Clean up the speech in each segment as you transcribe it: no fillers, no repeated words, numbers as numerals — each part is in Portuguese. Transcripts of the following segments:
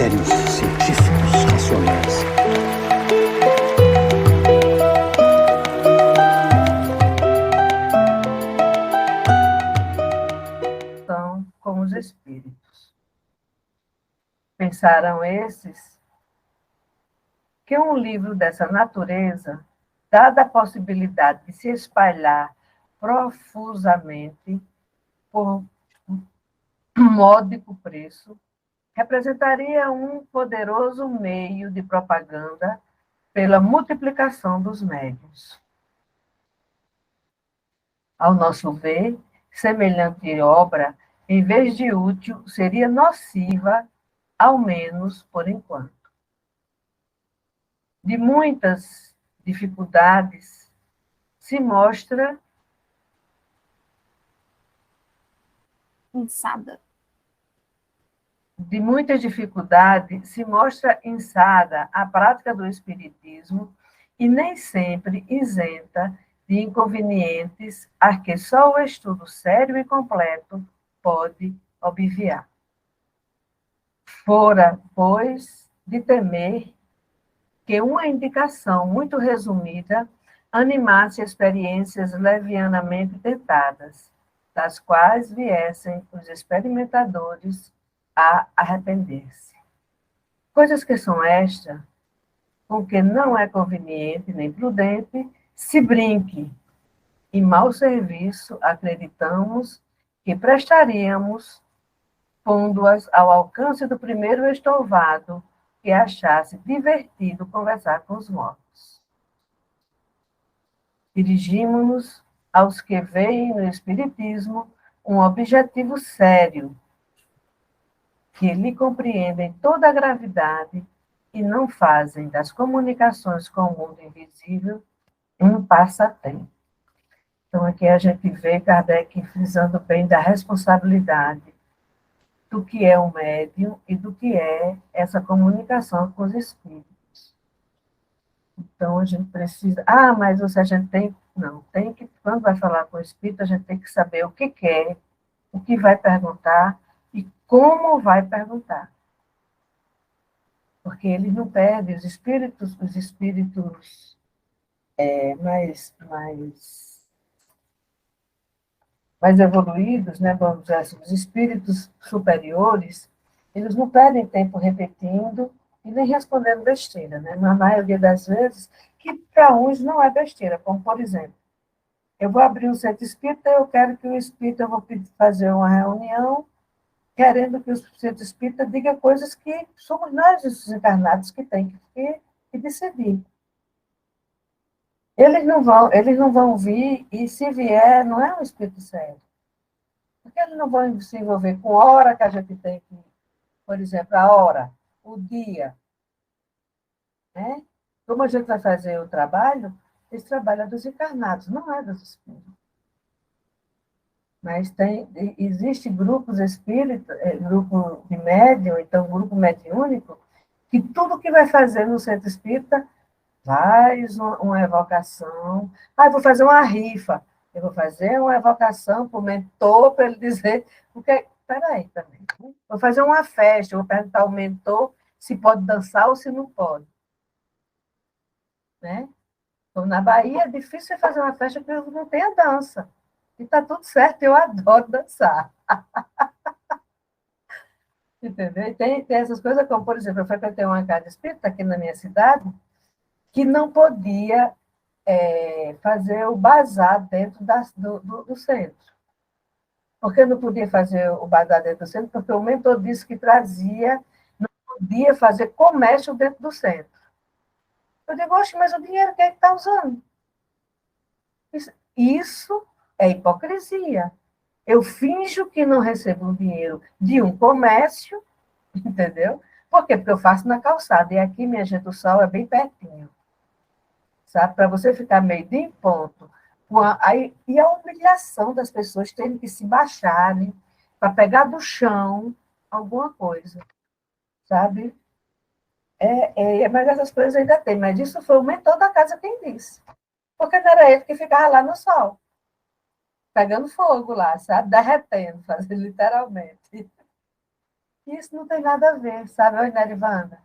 critérios científicos racionais. São como os espíritos. Pensaram esses que um livro dessa natureza, dada a possibilidade de se espalhar profusamente por módico preço, representaria um poderoso meio de propaganda pela multiplicação dos médios. Ao nosso ver, semelhante obra, em vez de útil, seria nociva, ao menos por enquanto. De muitas dificuldades se mostra Insada. De muitas dificuldades se mostra insada a prática do espiritismo e nem sempre isenta de inconvenientes a que só o estudo sério e completo pode obviar. Fora, pois, de temer que uma indicação muito resumida animasse experiências levianamente tentadas, das quais viessem os experimentadores a arrepender-se. Coisas que são estas, com que não é conveniente nem prudente se brinque, e mau serviço acreditamos que prestaríamos pondo-as ao alcance do primeiro estouvado que achasse divertido conversar com os mortos. Dirigimos-nos aos que veem no Espiritismo um objetivo sério, que lhe compreendem toda a gravidade e não fazem das comunicações com o mundo invisível um passatempo. Então, aqui a gente vê Kardec frisando bem da responsabilidade do que é o médium e do que é essa comunicação com os espíritos. Então, a gente precisa... mas a gente tem... Não, tem que... Quando vai falar com o espírito, a gente tem que saber o que quer, o que vai perguntar e como vai perguntar. Porque ele não perde os espíritos mais evoluídos, né, vamos dizer assim, os espíritos superiores, eles não perdem tempo repetindo e nem respondendo besteira, né? Na maioria das vezes, que para uns não é besteira, como por exemplo, eu vou abrir um centro espírita, eu quero que o espírita, eu vou fazer uma reunião, querendo que o centro espírita diga coisas que somos nós, os encarnados, que tem que decidir. Eles não vão vir, e se vier, não é um espírito sério. Porque eles não vão se envolver com a hora que a gente tem que, por exemplo, a hora, o dia. Né? Como a gente vai fazer o trabalho, esse trabalho é dos encarnados, não é dos espíritos. Mas existe grupos espíritas, grupo de médium, então grupo mediúnico, que tudo que vai fazer no centro espírita faz uma evocação. Eu vou fazer uma rifa. Eu vou fazer uma evocação para o mentor, para ele dizer... Porque, peraí também. Vou fazer uma festa, vou perguntar ao mentor se pode dançar ou se não pode. Né? Então, na Bahia é difícil fazer uma festa porque não tem a dança. E está tudo certo, eu adoro dançar. Entendeu? E tem essas coisas como, por exemplo, eu frequentei uma casa espírita aqui na minha cidade, que não podia fazer o bazar dentro do centro. Por que não podia fazer o bazar dentro do centro? Porque o mentor disse que não podia fazer comércio dentro do centro. Eu digo, oxe, mas o dinheiro quem é que está usando? Isso é hipocrisia. Eu finjo que não recebo um dinheiro de um comércio, entendeu? Por quê? Porque eu faço na calçada. E aqui, minha gente, o sol é bem pertinho. Sabe? Para você ficar meio de em ponto. E a humilhação das pessoas terem que se baixarem para pegar do chão alguma coisa. Sabe? Mas essas coisas ainda tem. Mas isso foi o mentor da casa quem disse. Porque não era ele que ficava lá no sol. Pegando fogo lá, sabe? Derretendo, fazendo literalmente. que isso não tem nada a ver, sabe, oi, Narivanda?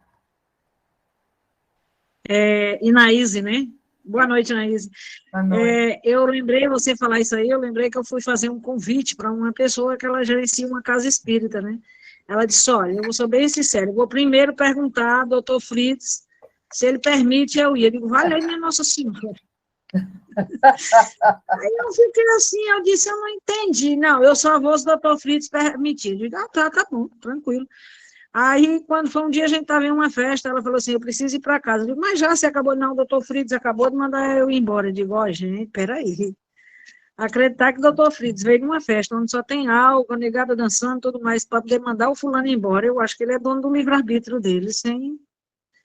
Inaíse, né? Boa noite, Inaíse. Boa noite. Eu lembrei, você falar isso aí, eu lembrei que eu fui fazer um convite para uma pessoa que ela gerencia uma casa espírita, né? Ela disse, olha, eu vou ser bem sincera, eu vou primeiro perguntar ao doutor Fritz se ele permite eu ir. Eu digo, vale aí, minha Nossa Senhora. Aí eu fiquei assim, eu disse, eu não entendi. Não, eu só vou se o doutor Fritz permitir. Eu digo, tá bom, tranquilo. Aí, quando foi um dia, a gente estava em uma festa, ela falou assim, eu preciso ir para casa. Eu digo, mas já você acabou, não, o doutor Fritz acabou de mandar eu ir embora. Eu digo, ó, gente, peraí. Acreditar que o doutor Fritz veio de uma festa onde só tem álcool, a negada dançando, tudo mais, para poder mandar o fulano embora, eu acho que ele é dono do livre-arbítrio dele, sem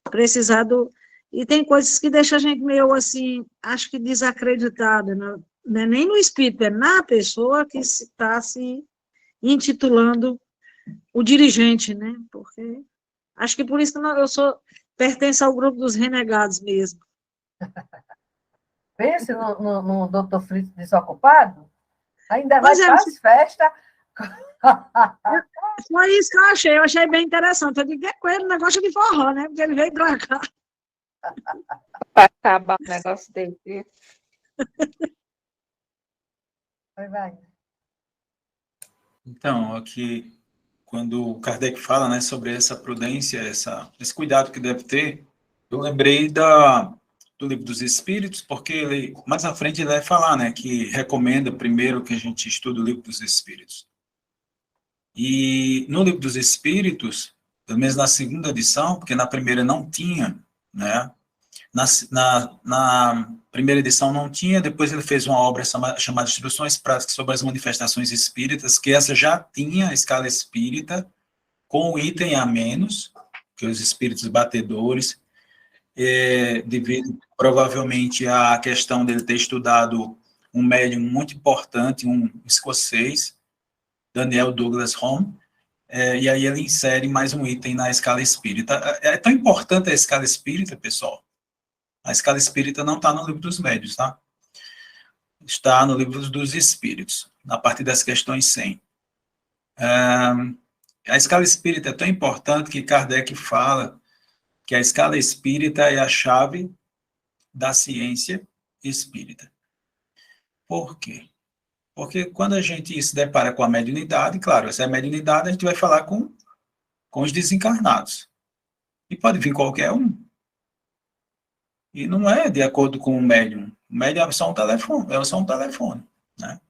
precisar do... E tem coisas que deixam a gente meio, assim, acho que desacreditada, né? Nem no espírito, é na pessoa que está se intitulando o dirigente, né? Porque acho que por isso que eu pertenço ao grupo dos renegados mesmo. Pense no doutor Fritz desocupado, ainda vai Pois é, para as festas. foi isso que eu achei bem interessante. Eu digo, é com ele, negócio de forró, né? Porque ele veio pra cá. Para acabar o negócio dele. Vai. Então, aqui, quando o Kardec fala, né, sobre essa prudência, esse cuidado que deve ter, eu lembrei do Livro dos Espíritos, porque ele, mais à frente ele vai falar, né, que recomenda primeiro que a gente estude o Livro dos Espíritos. E no Livro dos Espíritos, pelo menos na segunda edição, porque na primeira não tinha, né, na primeira edição não tinha, depois ele fez uma obra chamada Instruções Práticas sobre as Manifestações Espíritas, que essa já tinha a escala espírita, com o item a menos, que os espíritos batedores, devido provavelmente à questão dele ter estudado um médium muito importante, um escocês, Daniel Douglas Home, e aí ele insere mais um item na escala espírita. É tão importante a escala espírita, pessoal. A escala espírita não está no Livro dos Médiuns, tá? Está no Livro dos Espíritos, a partir das questões 100. A escala espírita é tão importante que Kardec fala que a escala espírita é a chave da ciência espírita. Por quê? Porque quando a gente se depara com a mediunidade, claro, essa mediunidade a gente vai falar com os desencarnados. E pode vir qualquer um. E não é de acordo com o médium. O médium é só um telefone, né?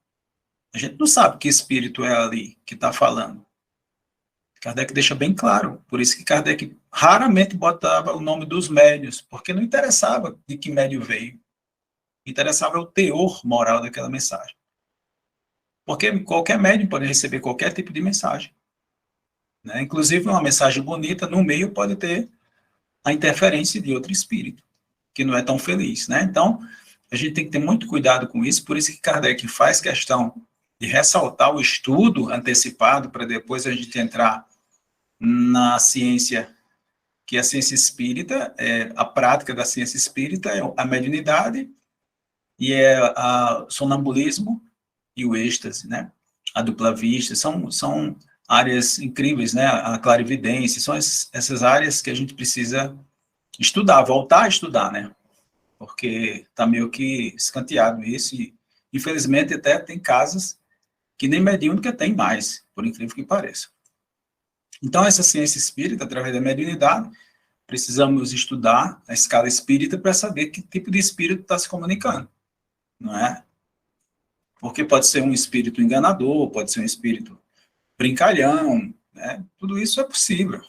A gente não sabe que espírito é ali que está falando. Kardec deixa bem claro. Por isso que Kardec raramente botava o nome dos médiuns, porque não interessava de que médium veio. Interessava o teor moral daquela mensagem. Porque qualquer médium pode receber qualquer tipo de mensagem, né? Inclusive, uma mensagem bonita, no meio pode ter a interferência de outro espírito, que não é tão feliz, né? Então, a gente tem que ter muito cuidado com isso, por isso que Kardec faz questão de ressaltar o estudo antecipado, para depois a gente entrar na ciência, que a ciência espírita, a prática da ciência espírita é a mediunidade, e o sonambulismo e o êxtase, né? A dupla vista, são áreas incríveis, né? A clarividência, são essas áreas que a gente precisa estudar, voltar a estudar, né? Porque está meio que escanteado isso, e infelizmente até tem casas que nem mediúnica tem mais, por incrível que pareça. Então, essa ciência espírita, através da mediunidade, precisamos estudar a escala espírita para saber que tipo de espírito está se comunicando, não é? Porque pode ser um espírito enganador, pode ser um espírito brincalhão, né? Tudo isso é possível.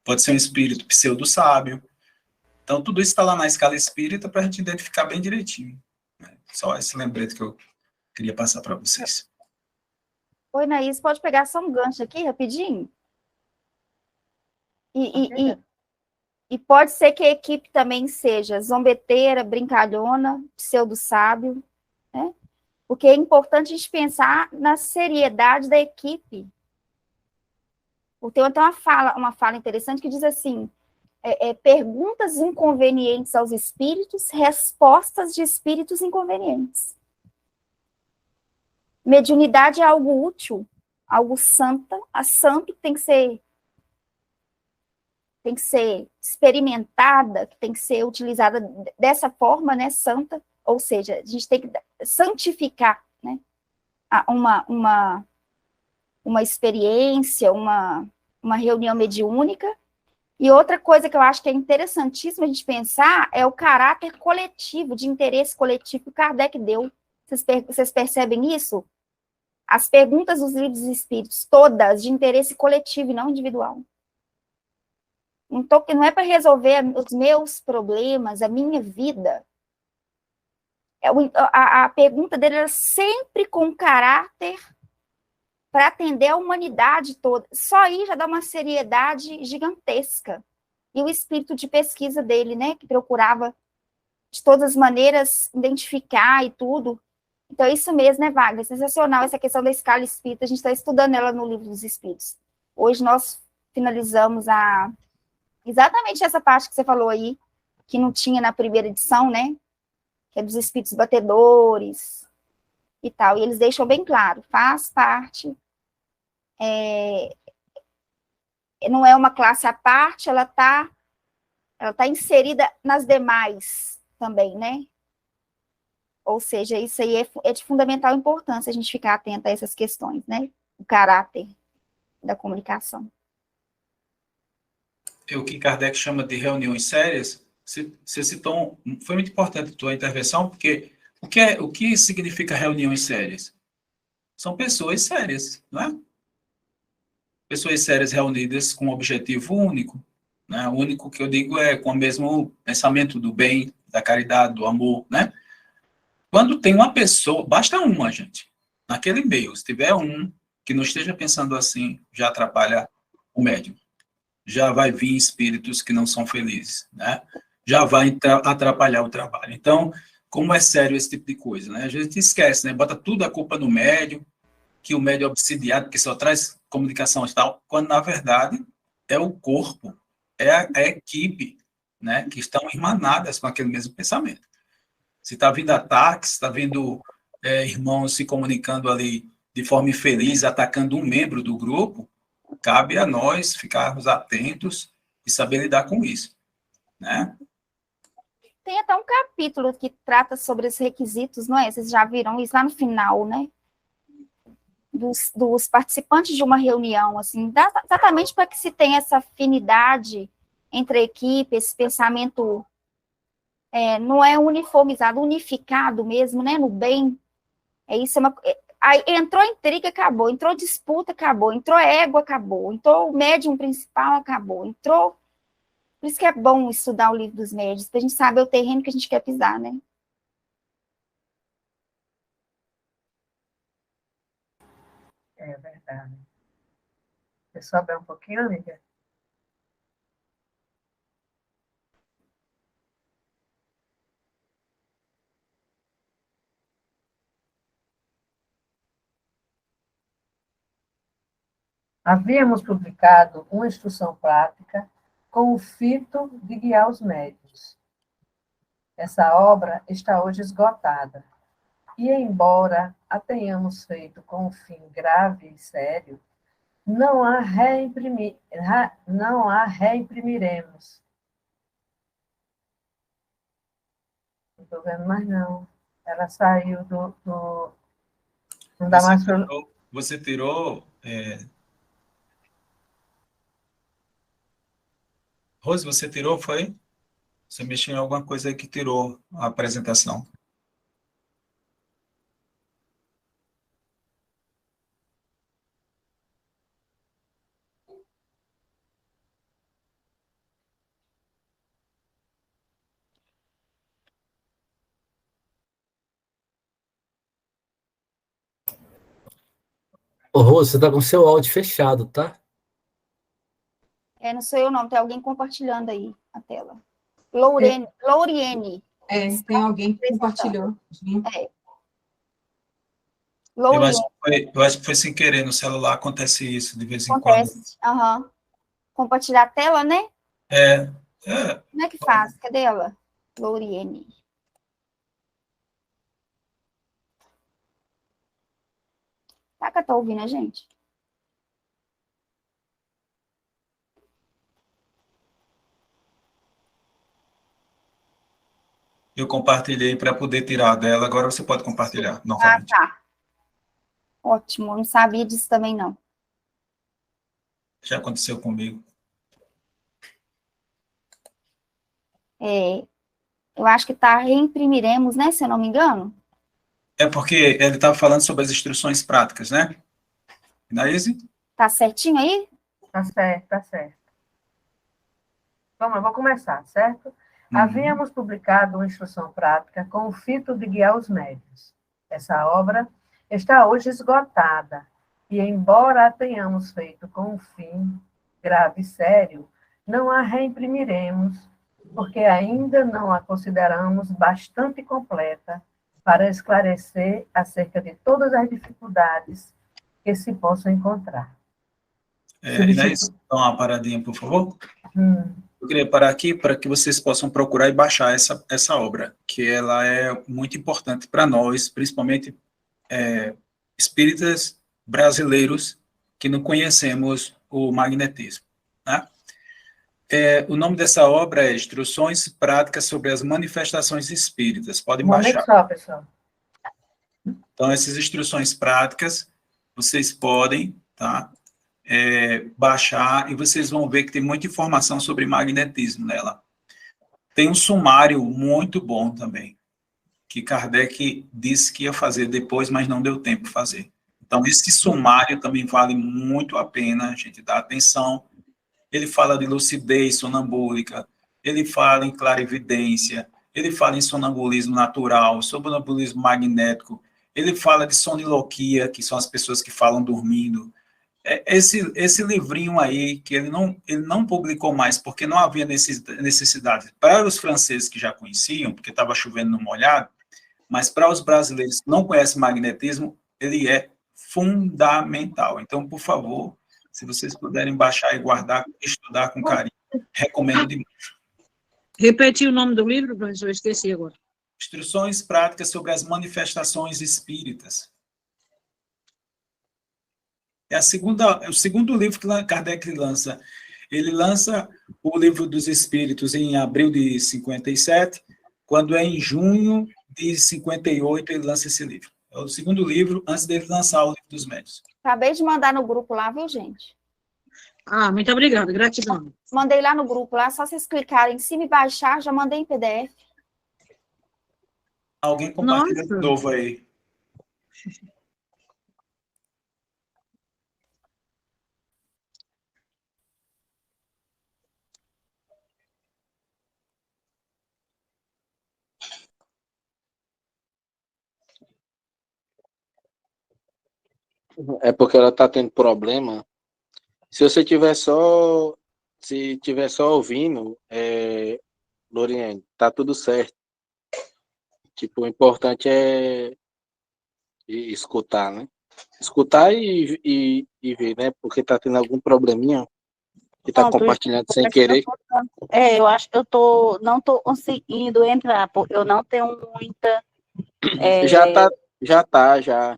Pode ser um espírito pseudo-sábio. Então, tudo isso está lá na escala espírita para a gente identificar bem direitinho, né? Só esse lembrete que eu queria passar para vocês. Oi, Naís, pode pegar só um gancho aqui, rapidinho? E pode ser que a equipe também seja zombeteira, brincalhona, pseudo-sábio, né? Porque é importante a gente pensar na seriedade da equipe. Tem até uma fala interessante que diz assim, perguntas inconvenientes aos espíritos, respostas de espíritos inconvenientes. Mediunidade é algo útil, algo santo que tem que ser tem que ser experimentada, que tem que ser utilizada dessa forma, né, santa, ou seja, a gente tem que santificar, né, uma experiência, uma reunião mediúnica. E outra coisa que eu acho que é interessantíssimo a gente pensar é o caráter coletivo, de interesse coletivo que o Kardec deu. Vocês percebem isso? As perguntas dos livros dos espíritos, todas de interesse coletivo e não individual. Então, não é para resolver os meus problemas, a minha vida. A pergunta dele era sempre com caráter para atender a humanidade toda. Só aí já dá uma seriedade gigantesca. E o espírito de pesquisa dele, né, que procurava de todas as maneiras identificar e tudo. Então, é isso mesmo, né, Wagner? Sensacional essa questão da escala espírita. A gente está estudando ela no livro dos espíritos. Hoje nós finalizamos exatamente essa parte que você falou aí, que não tinha na primeira edição, né? Que é dos espíritos batedores e tal. E eles deixam bem claro, faz parte, não é uma classe à parte, ela tá inserida nas demais também, né? Ou seja, isso aí é de fundamental importância a gente ficar atento a essas questões, né? O caráter da comunicação. O que Kardec chama de reuniões sérias, você citou, foi muito importante a tua intervenção, porque o que significa reuniões sérias? São pessoas sérias, não é? Pessoas sérias reunidas com um objetivo único, né? O único que eu digo é com o mesmo pensamento do bem, da caridade, do amor, né? Quando tem uma pessoa, basta uma, gente, naquele meio, se tiver um que não esteja pensando assim, já atrapalha o médium. Já vai vir espíritos que não são felizes, né? Já vai atrapalhar o trabalho. Então, como é sério esse tipo de coisa, né? A gente esquece, né? Bota tudo a culpa no médium, que o médium é obsidiado, que só traz comunicação e tal, quando, na verdade, é o corpo, é a equipe, né? Que estão irmanadas com aquele mesmo pensamento. Se está vindo ataques, está vindo irmãos se comunicando ali de forma infeliz, atacando um membro do grupo, cabe a nós ficarmos atentos e saber lidar com isso, né? Tem até um capítulo que trata sobre os requisitos, não é? Vocês já viram isso lá no final, né? Dos participantes de uma reunião, assim, exatamente para que se tenha essa afinidade entre a equipe, esse pensamento não é uniformizado, unificado mesmo, né? No bem. Isso aí entrou intriga, acabou. Entrou disputa, acabou. Entrou ego, acabou. Entrou o médium principal, acabou. Entrou. Por isso que é bom estudar o livro dos médiuns, para a gente saber o terreno que a gente quer pisar, né? É verdade. Você sobe um pouquinho, amiga? Havíamos publicado uma instrução prática com o fito de guiar os médios. Essa obra está hoje esgotada, e embora a tenhamos feito com um fim grave e sério, não a reimprimiremos. Não estou vendo mais, não. Ela saiu do não dá mais para... Você tirou... Rose, você tirou, foi? Você mexeu em alguma coisa aí que tirou a apresentação. Ô, Rô, você tá com seu áudio fechado, tá? Não sou eu, não. Tem alguém compartilhando aí a tela. Louriene. Tem alguém que compartilhou. Louriene. Eu acho que foi sem querer no celular, acontece isso de vez em quando. Acontece. Uhum. Compartilhar a tela, né? Como é que faz? Cadê ela? Louriene. Tá que eu tô ouvindo a gente? Eu compartilhei para poder tirar dela, agora você pode compartilhar Ah, novamente. tá. Ótimo, eu não sabia disso também, não. Já aconteceu comigo. Eu acho que tá reimprimiremos, né, se eu não me engano. É porque ele estava falando sobre as instruções práticas, né? Inaíse? Tá certinho aí? Tá certo, tá certo. Vamos, eu vou começar, certo? Uhum. Havíamos publicado uma instrução prática com o fito de guiar os médios. Essa obra está hoje esgotada, e embora a tenhamos feito com um fim grave e sério, não a reimprimiremos, porque ainda não a consideramos bastante completa para esclarecer acerca de todas as dificuldades que se possam encontrar. Inaíse, dá uma paradinha, por favor. Hum. Eu queria parar aqui para que vocês possam procurar e baixar essa obra, que ela é muito importante para nós, principalmente espíritas brasileiros que não conhecemos o magnetismo. Né? O nome dessa obra é Instruções Práticas sobre as Manifestações Espíritas. Podem Um momento baixar. só, pessoal. Então, essas instruções práticas, vocês podem, tá? Baixar, e vocês vão ver que tem muita informação sobre magnetismo nela. Tem um sumário muito bom também, que Kardec disse que ia fazer depois, mas não deu tempo de fazer. Então, esse sumário também vale muito a pena a gente dar atenção. Ele fala de lucidez sonambúlica, ele fala em clarividência, ele fala em sonambulismo natural, sonambulismo magnético, ele fala de soniloquia, que são as pessoas que falam dormindo. Esse livrinho aí, que ele não publicou mais, porque não havia necessidade para os franceses que já conheciam, porque estava chovendo no molhado, mas para os brasileiros que não conhecem magnetismo, ele é fundamental. Então, por favor, se vocês puderem baixar e guardar, estudar com carinho, recomendo demais. Repetir o nome do livro, professor, eu esqueci agora. Instruções práticas sobre as manifestações espíritas. É o segundo livro que Kardec lança. Ele lança o Livro dos Espíritos em abril de 57, quando é em junho de 58 ele lança esse livro. É o segundo livro, antes dele lançar o Livro dos Médiuns. Acabei de mandar no grupo lá, viu, gente? Ah, muito obrigada, gratidão. Mandei lá no grupo, lá, só vocês clicarem em cima e baixar, já mandei em PDF. Alguém compartilha de novo aí. É porque ela tá tendo problema. Se você tiver só ouvindo, Loriane, tá tudo certo. Tipo, o importante é escutar, né? Escutar e ver, né? Porque tá tendo algum probleminha que tá compartilhando sem querer. Eu acho que não tô conseguindo entrar, porque eu não tenho muita... Já tá.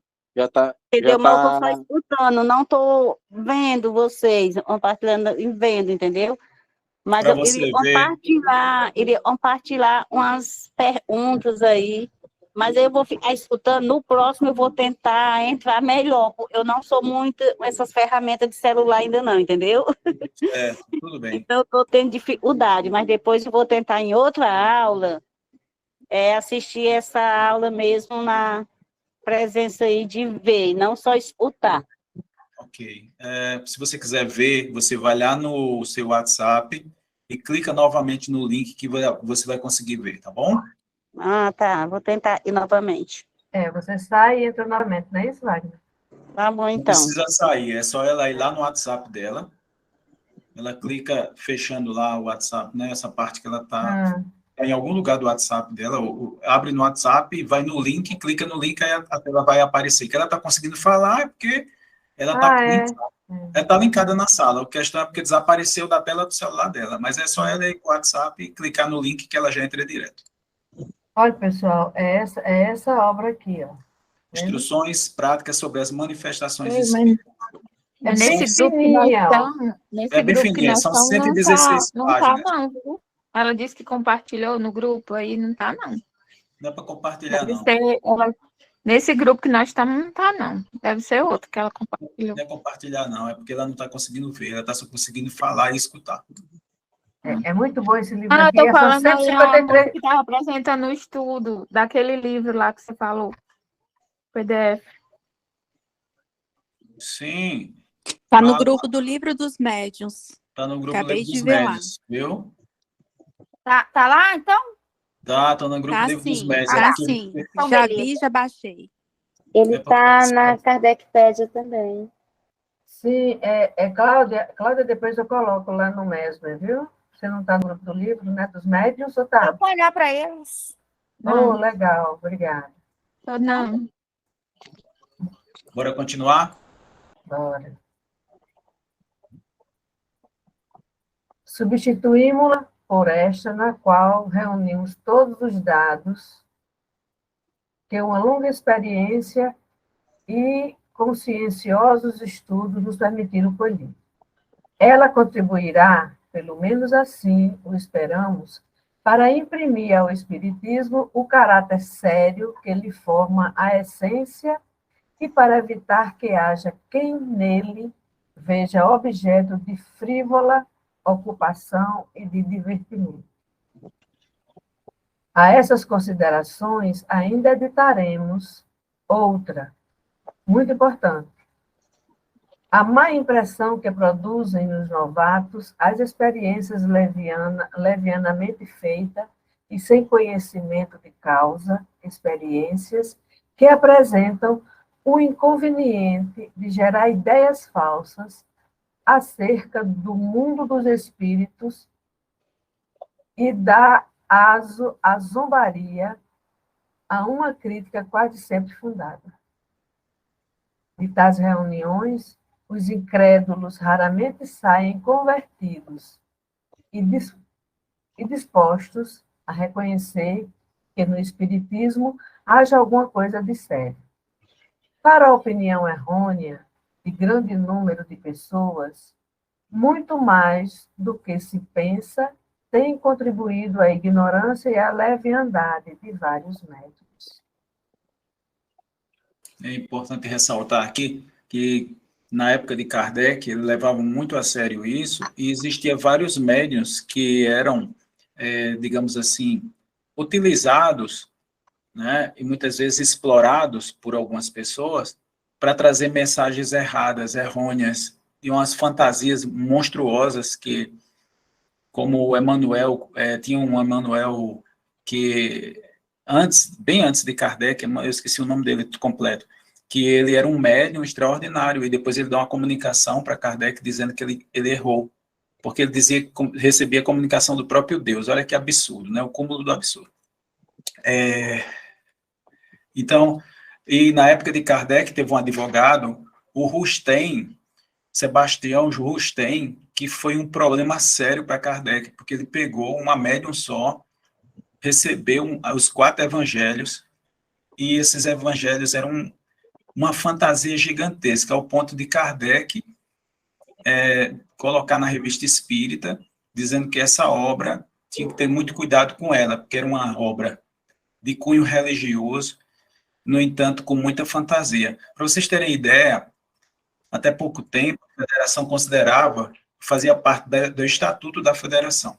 Entendeu? Mas eu tô só escutando, não tô vendo vocês compartilhando e vendo, entendeu? Mas eu iria compartilhar umas perguntas aí, mas aí eu vou ficar escutando. No próximo eu vou tentar entrar melhor. Eu não sou muito com essas ferramentas de celular ainda não, entendeu? Tudo bem. Então eu tô tendo dificuldade, mas depois eu vou tentar em outra aula assistir essa aula mesmo na presença aí de ver, não só escutar. Ok. Se você quiser ver, você vai lá no seu WhatsApp e clica novamente no link que você vai conseguir ver, tá bom? Ah, tá. Vou tentar ir novamente. Você sai e entra novamente, não é isso, Wagner? Tá bom, então. Não precisa sair, é só ela ir lá no WhatsApp dela. Ela clica fechando lá o WhatsApp, né? Essa parte que ela tá em algum lugar do WhatsApp dela, abre no WhatsApp, vai no link, clica no link, aí a tela vai aparecer. Que ela tá conseguindo falar é porque ela tá linkada na sala. A questão é porque desapareceu da tela do celular dela, mas é só ela ir com o WhatsApp e clicar no link que ela já entra direto. Olha, pessoal, é essa obra aqui, ó. Instruções práticas sobre as manifestações espíritas. Nesse grupo que nós estamos, bem fininha, são 116 não páginas. Tá, não, viu? Ela disse que compartilhou no grupo, aí não tá, não. Não é para compartilhar, Deve não. ser ela, nesse grupo que nós estamos, não está, não. Deve ser outro que ela compartilhou. Não é compartilhar, não. É porque ela não está conseguindo ver. Ela está só conseguindo falar e escutar. É muito bom esse livro Ah, eu aqui, estou é só falando aí, a moça 153. que estava apresentando o estudo daquele livro lá que você falou, PDF. Sim. Está no grupo do Livro dos Médiuns. Está no grupo Acabei Livro de dos ver lá. Médiuns, viu? Tá lá, então? Tá no grupo Tá Livro dos sim, Médiuns. tá Aqui, sim. Então, Já beleza. vi, já baixei. Ele É pra está participar. na Kardecpédia também. Sim, Cláudia. Cláudia, depois eu coloco lá no Mesmer, viu? Você não está no grupo do livro, né? Dos médiuns, ou Eu tá? vou olhar para eles. Oh, legal, obrigada. Não. Bora continuar? Bora. Substituímos-la por esta, na qual reunimos todos os dados que uma longa experiência e conscienciosos estudos nos permitiram colher. Ela contribuirá, pelo menos assim o esperamos, para imprimir ao Espiritismo o caráter sério que lhe forma a essência e para evitar que haja quem nele veja objeto de frívola ocupação e de divertimento. A essas considerações ainda editaremos outra, muito importante. A má impressão que produzem nos novatos as experiências levianamente feitas e sem conhecimento de causa, experiências que apresentam o inconveniente de gerar ideias falsas acerca do mundo dos espíritos e dá aso à zombaria a uma crítica quase sempre fundada. De tais reuniões, os incrédulos raramente saem convertidos e dispostos a reconhecer que no Espiritismo haja alguma coisa de sério. Para a opinião errônea de grande número de pessoas, muito mais do que se pensa, tem contribuído à ignorância e à leviandade de vários médicos. É importante ressaltar aqui que, na época de Kardec, ele levava muito a sério isso, e existia vários médiuns que eram, digamos assim, utilizados, né, e muitas vezes explorados por algumas pessoas para trazer mensagens erradas, errôneas, e umas fantasias monstruosas que, como o Emmanuel, tinha um Emmanuel que, bem antes de Kardec, eu esqueci o nome dele completo, que ele era um médium extraordinário, e depois ele deu uma comunicação para Kardec dizendo que ele errou, porque ele dizia que recebia a comunicação do próprio Deus. Olha que absurdo, né? O cúmulo do absurdo. Então, e na época de Kardec, teve um advogado, o Rustem, Sebastião Rustem, que foi um problema sério para Kardec, porque ele pegou uma médium só, recebeu os 4 evangelhos, e esses evangelhos eram uma fantasia gigantesca, ao ponto de Kardec colocar na Revista Espírita, dizendo que essa obra tinha que ter muito cuidado com ela, porque era uma obra de cunho religioso, no entanto, com muita fantasia. Para vocês terem ideia, até pouco tempo, a Federação considerava, fazia parte do Estatuto da Federação,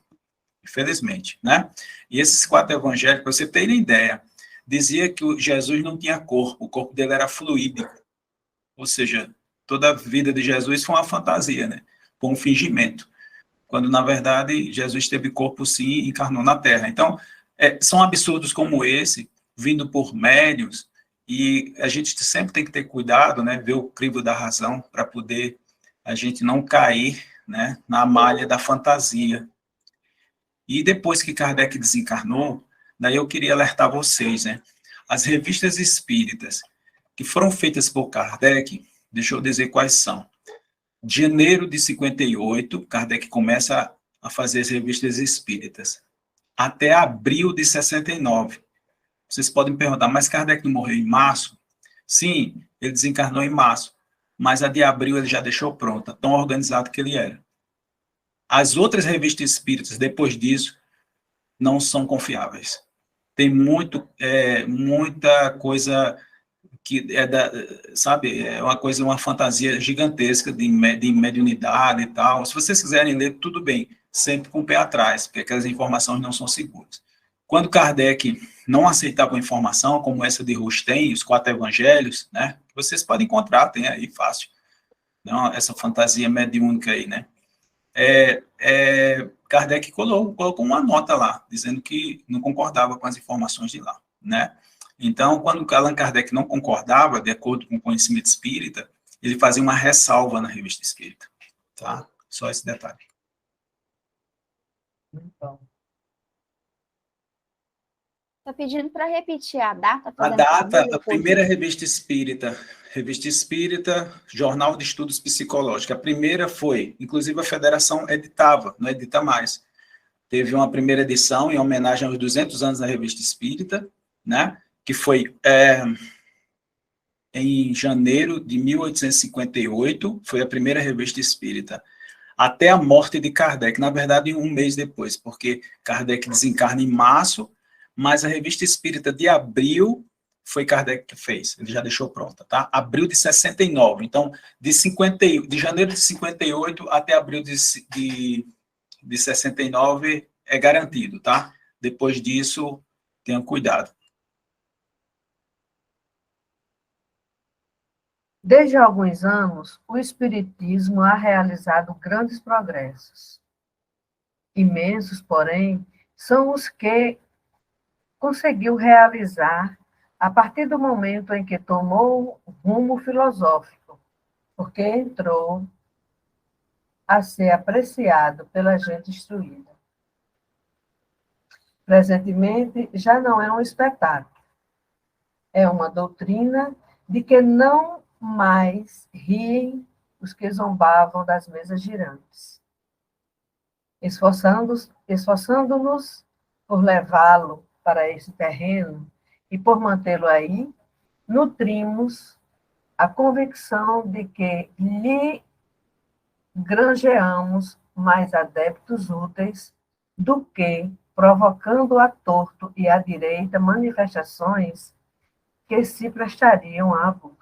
infelizmente, né? E esses 4 evangelhos, para você terem ideia, dizia que Jesus não tinha corpo, o corpo dele era fluídico, ou seja, toda a vida de Jesus foi uma fantasia, né? Foi um fingimento, quando, na verdade, Jesus teve corpo, sim, e encarnou na Terra. Então, são absurdos como esse, vindo por médiuns, e a gente sempre tem que ter cuidado, né? Ver o crivo da razão, para poder a gente não cair, né, na malha da fantasia. E depois que Kardec desencarnou, daí eu queria alertar vocês, né? As revistas espíritas que foram feitas por Kardec, deixa eu dizer quais são. De janeiro de 58, Kardec começa a fazer as revistas espíritas, até abril de 69. Vocês podem perguntar, mas Kardec não morreu em março? Sim, ele desencarnou em março, mas a de abril ele já deixou pronta, tão organizado que ele era. As outras revistas espíritas, depois disso, não são confiáveis. tem muita coisa que sabe, é uma coisa, uma fantasia gigantesca de mediunidade e tal. Se vocês quiserem ler, tudo bem, sempre com o pé atrás, porque aquelas informações não são seguras. Quando Kardec não aceitava a informação, como essa de Rustem, os 4 evangelhos, né, vocês podem encontrar, tem aí fácil, não, essa fantasia mediúnica aí, né, Kardec colocou uma nota lá, dizendo que não concordava com as informações de lá, né. Então, quando Allan Kardec não concordava, de acordo com o conhecimento espírita, ele fazia uma ressalva na revista espírita, tá? Só esse detalhe. Então, Está pedindo para repetir a data? A data, a primeira revista espírita, Jornal de Estudos Psicológicos. A primeira foi, inclusive a federação editava, não edita mais. Teve uma primeira edição em homenagem aos 200 anos da revista espírita, né? Que foi em janeiro de 1858, foi a primeira revista espírita, até a morte de Kardec, na verdade, um mês depois, porque Kardec desencarna em março, mas a revista espírita de abril foi Kardec que fez, ele já deixou pronta, tá? Abril de 69, então, de janeiro de 58 até abril de 69 é garantido, tá? Depois disso, tenham cuidado. Desde alguns anos, o Espiritismo ha realizado grandes progressos. Imensos, porém, são os que conseguiu realizar a partir do momento em que tomou rumo filosófico, porque entrou a ser apreciado pela gente instruída. Presentemente, já não é um espetáculo, é uma doutrina de que não mais riem os que zombavam das mesas girantes. Esforçando-nos por levá-lo para esse terreno e por mantê-lo aí, nutrimos a convicção de que lhe granjeamos mais adeptos úteis do que provocando a torto e à direita manifestações que se prestariam a abusos.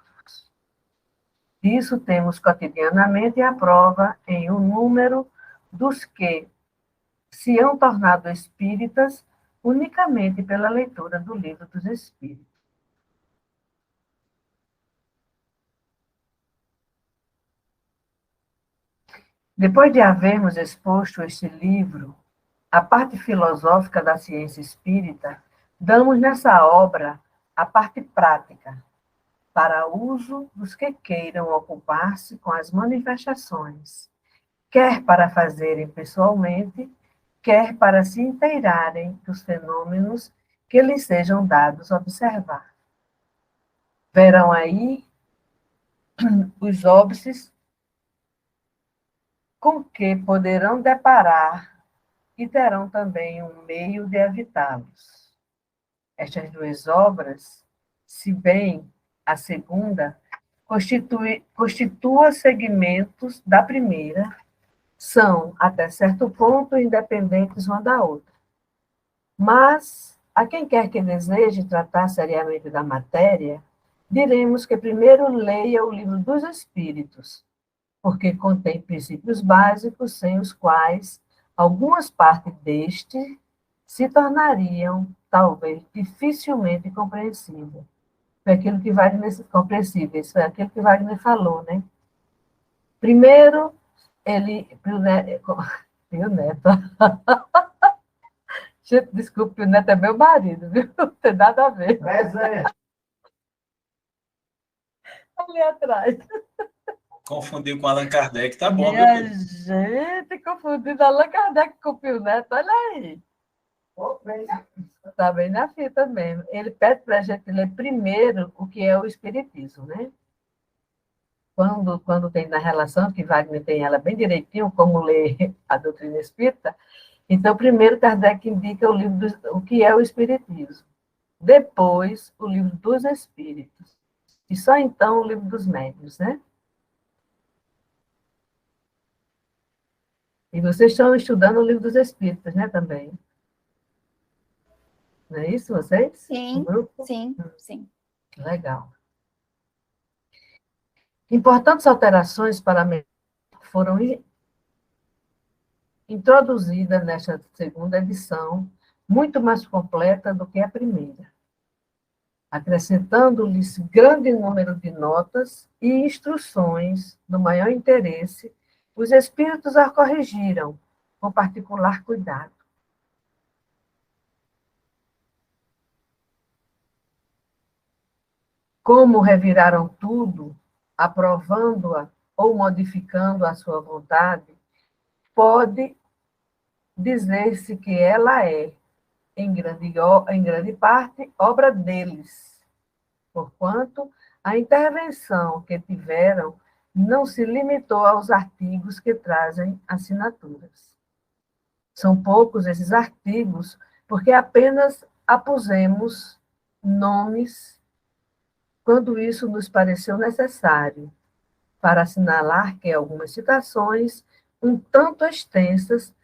Disso temos cotidianamente a prova em um número dos que se hão tornado espíritas unicamente pela leitura do Livro dos Espíritos. Depois de havermos exposto este livro, a parte filosófica da ciência espírita, damos nessa obra a parte prática, para uso dos que queiram ocupar-se com as manifestações, quer para fazerem pessoalmente, quer para se inteirarem dos fenômenos que lhes sejam dados observar. Verão aí os óbices com que poderão deparar e terão também um meio de evitá-los. Estas duas obras, se bem a segunda constitua segmentos da primeira, são, até certo ponto, independentes uma da outra. Mas, a quem quer que deseje tratar seriamente da matéria, diremos que primeiro leia o Livro dos Espíritos, porque contém princípios básicos sem os quais algumas partes deste se tornariam, talvez, dificilmente compreensíveis. Foi aquilo que Wagner, compreensíveis, foi aquilo que Wagner falou, né? Primeiro, Pio Neto. Gente, desculpe, Pio Neto é meu marido, viu? Não tem nada a ver. Mas Ali atrás. Confundiu com Allan Kardec, tá bom, Minha meu Deus. gente, confundindo Allan Kardec com o Pio Neto, olha aí. Está bem na fita mesmo. Ele pede para a gente ler primeiro o que é o Espiritismo, né? Quando tem na relação, que Wagner tem ela bem direitinho, como ler a doutrina espírita, então, primeiro, Kardec indica o que é o Espiritismo. Depois, o Livro dos Espíritos. E só então o Livro dos Médiuns, né? E vocês estão estudando o Livro dos Espíritos, né, também? Não é isso, vocês? Sim, O grupo? sim, sim. Legal. Importantes alterações para a memória foram introduzidas nesta segunda edição, muito mais completa do que a primeira, acrescentando-lhes grande número de notas e instruções do maior interesse. Os espíritos a corrigiram com particular cuidado. Como reviraram tudo, aprovando-a ou modificando a sua vontade, pode dizer-se que ela é, em grande parte, obra deles, porquanto a intervenção que tiveram não se limitou aos artigos que trazem assinaturas. São poucos esses artigos, porque apenas apusemos nomes quando isso nos pareceu necessário, para assinalar que algumas citações, um tanto extensas,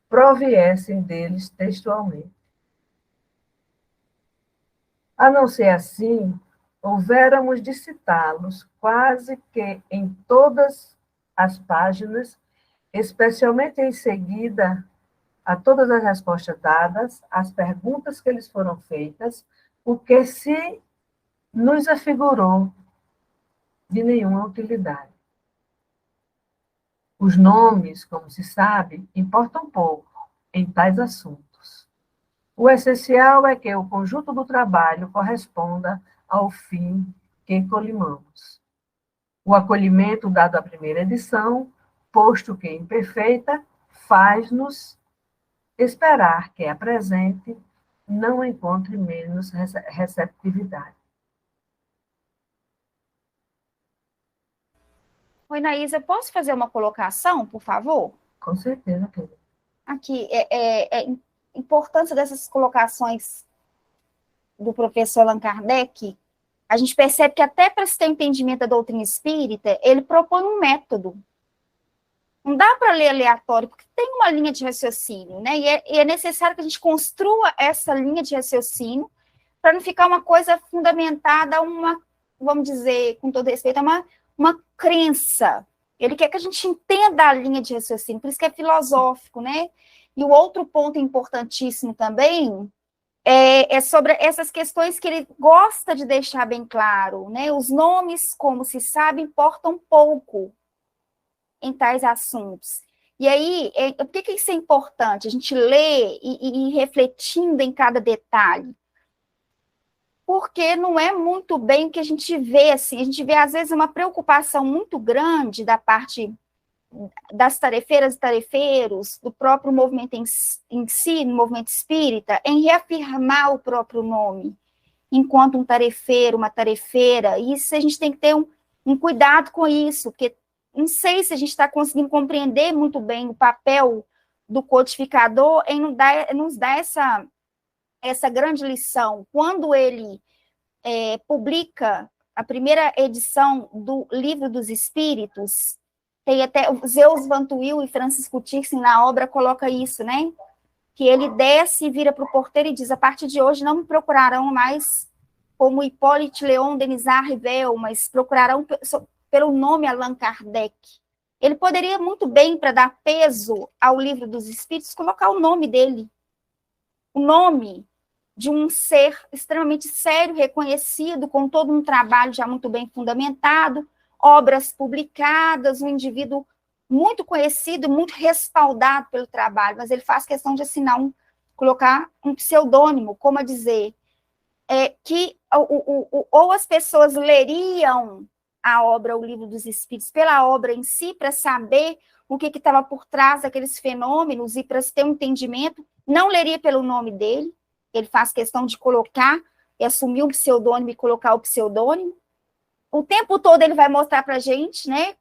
proviessem deles textualmente. A não ser assim, houvéramos de citá-los quase que em todas as páginas, especialmente em seguida a todas as respostas dadas, as perguntas que lhes foram feitas, o que se nos afigurou de nenhuma utilidade. Os nomes, como se sabe, importam pouco em tais assuntos. O essencial é que o conjunto do trabalho corresponda ao fim que colimamos. O acolhimento dado à primeira edição, posto que imperfeita, faz-nos esperar que a presente não encontre menos receptividade. Oi, Naísa, posso fazer uma colocação, por favor? Com certeza, querida. Aqui, importância dessas colocações do professor Allan Kardec, a gente percebe que até para se ter entendimento da doutrina espírita, ele propõe um método. Não dá para ler aleatório, porque tem uma linha de raciocínio, né? E é necessário que a gente construa essa linha de raciocínio para não ficar uma coisa fundamentada a uma, vamos dizer, com todo respeito, a uma crença. Ele quer que a gente entenda a linha de raciocínio, por isso que é filosófico, né? E o outro ponto importantíssimo também é sobre essas questões que ele gosta de deixar bem claro, né? Os nomes, como se sabe, importam pouco em tais assuntos. E aí, por que isso é importante? A gente lê e ir refletindo em cada detalhe. Porque não é muito bem o que a gente vê, assim, a gente vê, às vezes, uma preocupação muito grande da parte das tarefeiras e tarefeiros, do próprio movimento em si, no movimento espírita, em reafirmar o próprio nome, enquanto um tarefeiro, uma tarefeira, e isso a gente tem que ter um cuidado com isso, porque não sei se a gente está conseguindo compreender muito bem o papel do codificador em nos dar essa grande lição. Quando ele publica a primeira edição do Livro dos Espíritos, tem até o Zeus Van Tuyl e Francisco Thyssen na obra coloca isso, né? Que ele desce e vira para o porteiro e diz, a partir de hoje não me procurarão mais como Hippolyte Léon Denis Rivel, mas procurarão pelo nome Allan Kardec. Ele poderia muito bem, para dar peso ao Livro dos Espíritos, colocar o nome dele. O nome de um ser extremamente sério, reconhecido, com todo um trabalho já muito bem fundamentado, obras publicadas, um indivíduo muito conhecido, muito respaldado pelo trabalho, mas ele faz questão de assinar colocar um pseudônimo, como a dizer, que ou as pessoas leriam a obra, o Livro dos Espíritos, pela obra em si, para saber o que estava por trás daqueles fenômenos e para ter um entendimento, não leria pelo nome dele, ele faz questão de colocar e assumir um pseudônimo e colocar o pseudônimo. O tempo todo ele vai mostrar para a gente, né,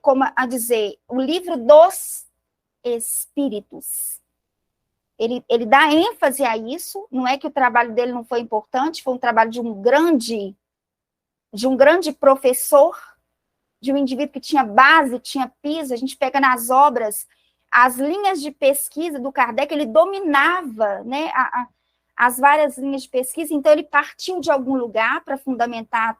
como a dizer, o Livro dos Espíritos. Ele dá ênfase a isso, não é que o trabalho dele não foi importante, foi um trabalho de um grande professor, de um indivíduo que tinha base, tinha piso. A gente pega nas obras, as linhas de pesquisa do Kardec, ele dominava, né, as várias linhas de pesquisa, então ele partiu de algum lugar para fundamentar,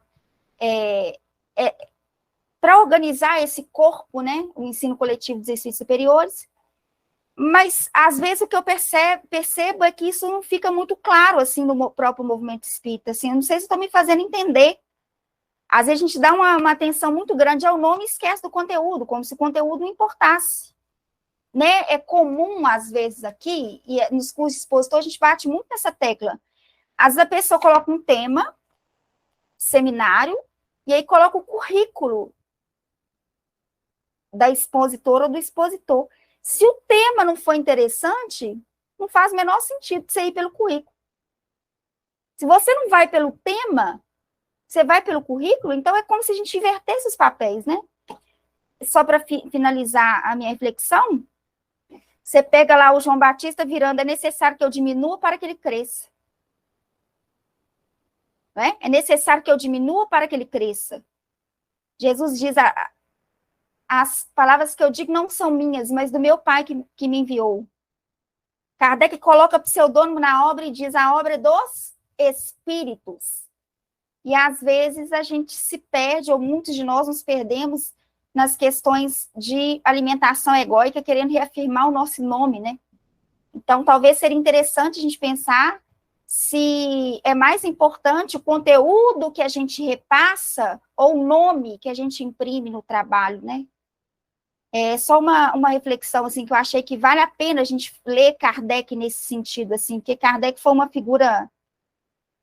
para organizar esse corpo, né, o ensino coletivo dos espíritos superiores, mas, às vezes, o que eu percebo é que isso não fica muito claro, assim, no próprio movimento espírita, assim, eu não sei se estou me fazendo entender. Às vezes a gente dá uma atenção muito grande ao nome e esquece do conteúdo, como se o conteúdo não importasse. Né? É comum, às vezes, aqui, e nos cursos expositor, a gente bate muito nessa tecla. Às vezes a pessoa coloca um tema, seminário, e aí coloca o currículo da expositora ou do expositor. Se o tema não for interessante, não faz o menor sentido você ir pelo currículo. Se você não vai pelo tema, você vai pelo currículo, então é como se a gente invertesse os papéis, né? Só para finalizar a minha reflexão, você pega lá o João Batista virando, é necessário que eu diminua para que ele cresça. Né? É necessário que eu diminua para que ele cresça. Jesus diz, as palavras que eu digo não são minhas, mas do meu Pai que me enviou. Kardec coloca pseudônimo na obra e diz a obra dos espíritos. E às vezes a gente se perde, ou muitos de nós nos perdemos nas questões de alimentação egóica, querendo reafirmar o nosso nome, né? Então, talvez seria interessante a gente pensar se é mais importante o conteúdo que a gente repassa ou o nome que a gente imprime no trabalho, né? É só uma reflexão, assim, que eu achei que vale a pena a gente ler Kardec nesse sentido, assim, porque Kardec foi uma figura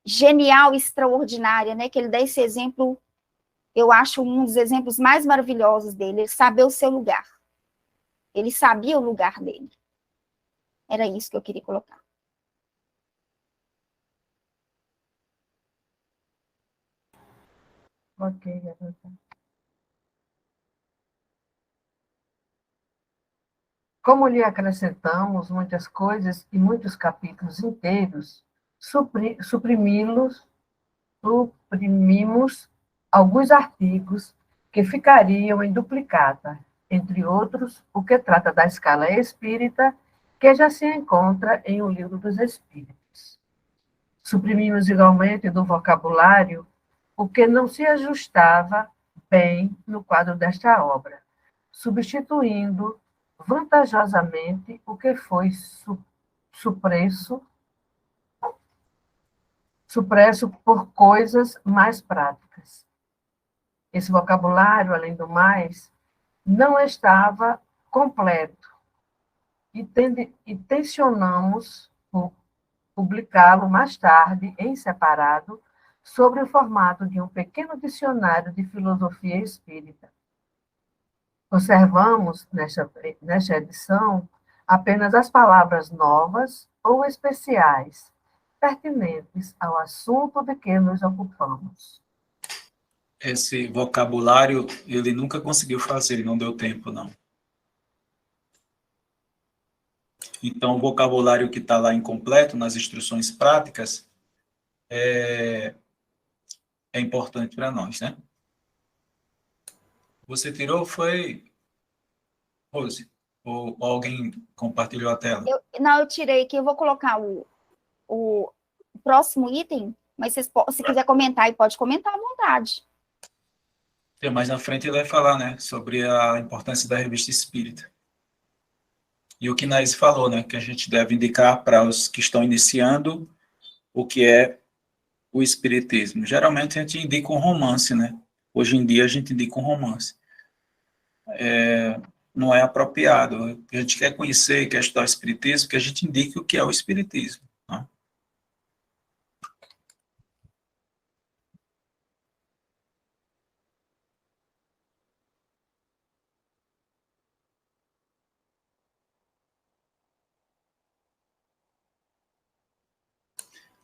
genial, extraordinária, né? Que ele dá esse exemplo, eu acho um dos exemplos mais maravilhosos dele, ele saber o seu lugar. Ele sabia o lugar dele. Era isso que eu queria colocar. Ok, garota. Como lhe acrescentamos muitas coisas e muitos capítulos inteiros, suprimimos alguns artigos que ficariam em duplicata, entre outros, o que trata da escala espírita, que já se encontra em O Livro dos Espíritos. Suprimimos igualmente do vocabulário o que não se ajustava bem no quadro desta obra, substituindo vantajosamente o que foi supresso por coisas mais práticas. Esse vocabulário, além do mais, não estava completo e tensionamos publicá-lo mais tarde, em separado, sobre o formato de um pequeno dicionário de filosofia espírita. Conservamos, nesta edição, apenas as palavras novas ou especiais, pertinentes ao assunto de que nos ocupamos. Esse vocabulário, ele nunca conseguiu fazer, não deu tempo, não. Então, o vocabulário que está lá incompleto, nas instruções práticas, é importante para nós, né? Você tirou, foi, Rose? Ou alguém compartilhou a tela? Eu tirei aqui, eu vou colocar o próximo item, mas se quiser comentar, pode comentar à vontade. Mais na frente ele vai falar, né, sobre a importância da revista espírita. E o que Naís falou, né, que a gente deve indicar para os que estão iniciando o que é o espiritismo. Geralmente a gente indica um romance, né? Hoje em dia a gente indica um romance. Não é apropriado. A gente quer conhecer, quer estudar o espiritismo, que a gente indique o que é o espiritismo. Né?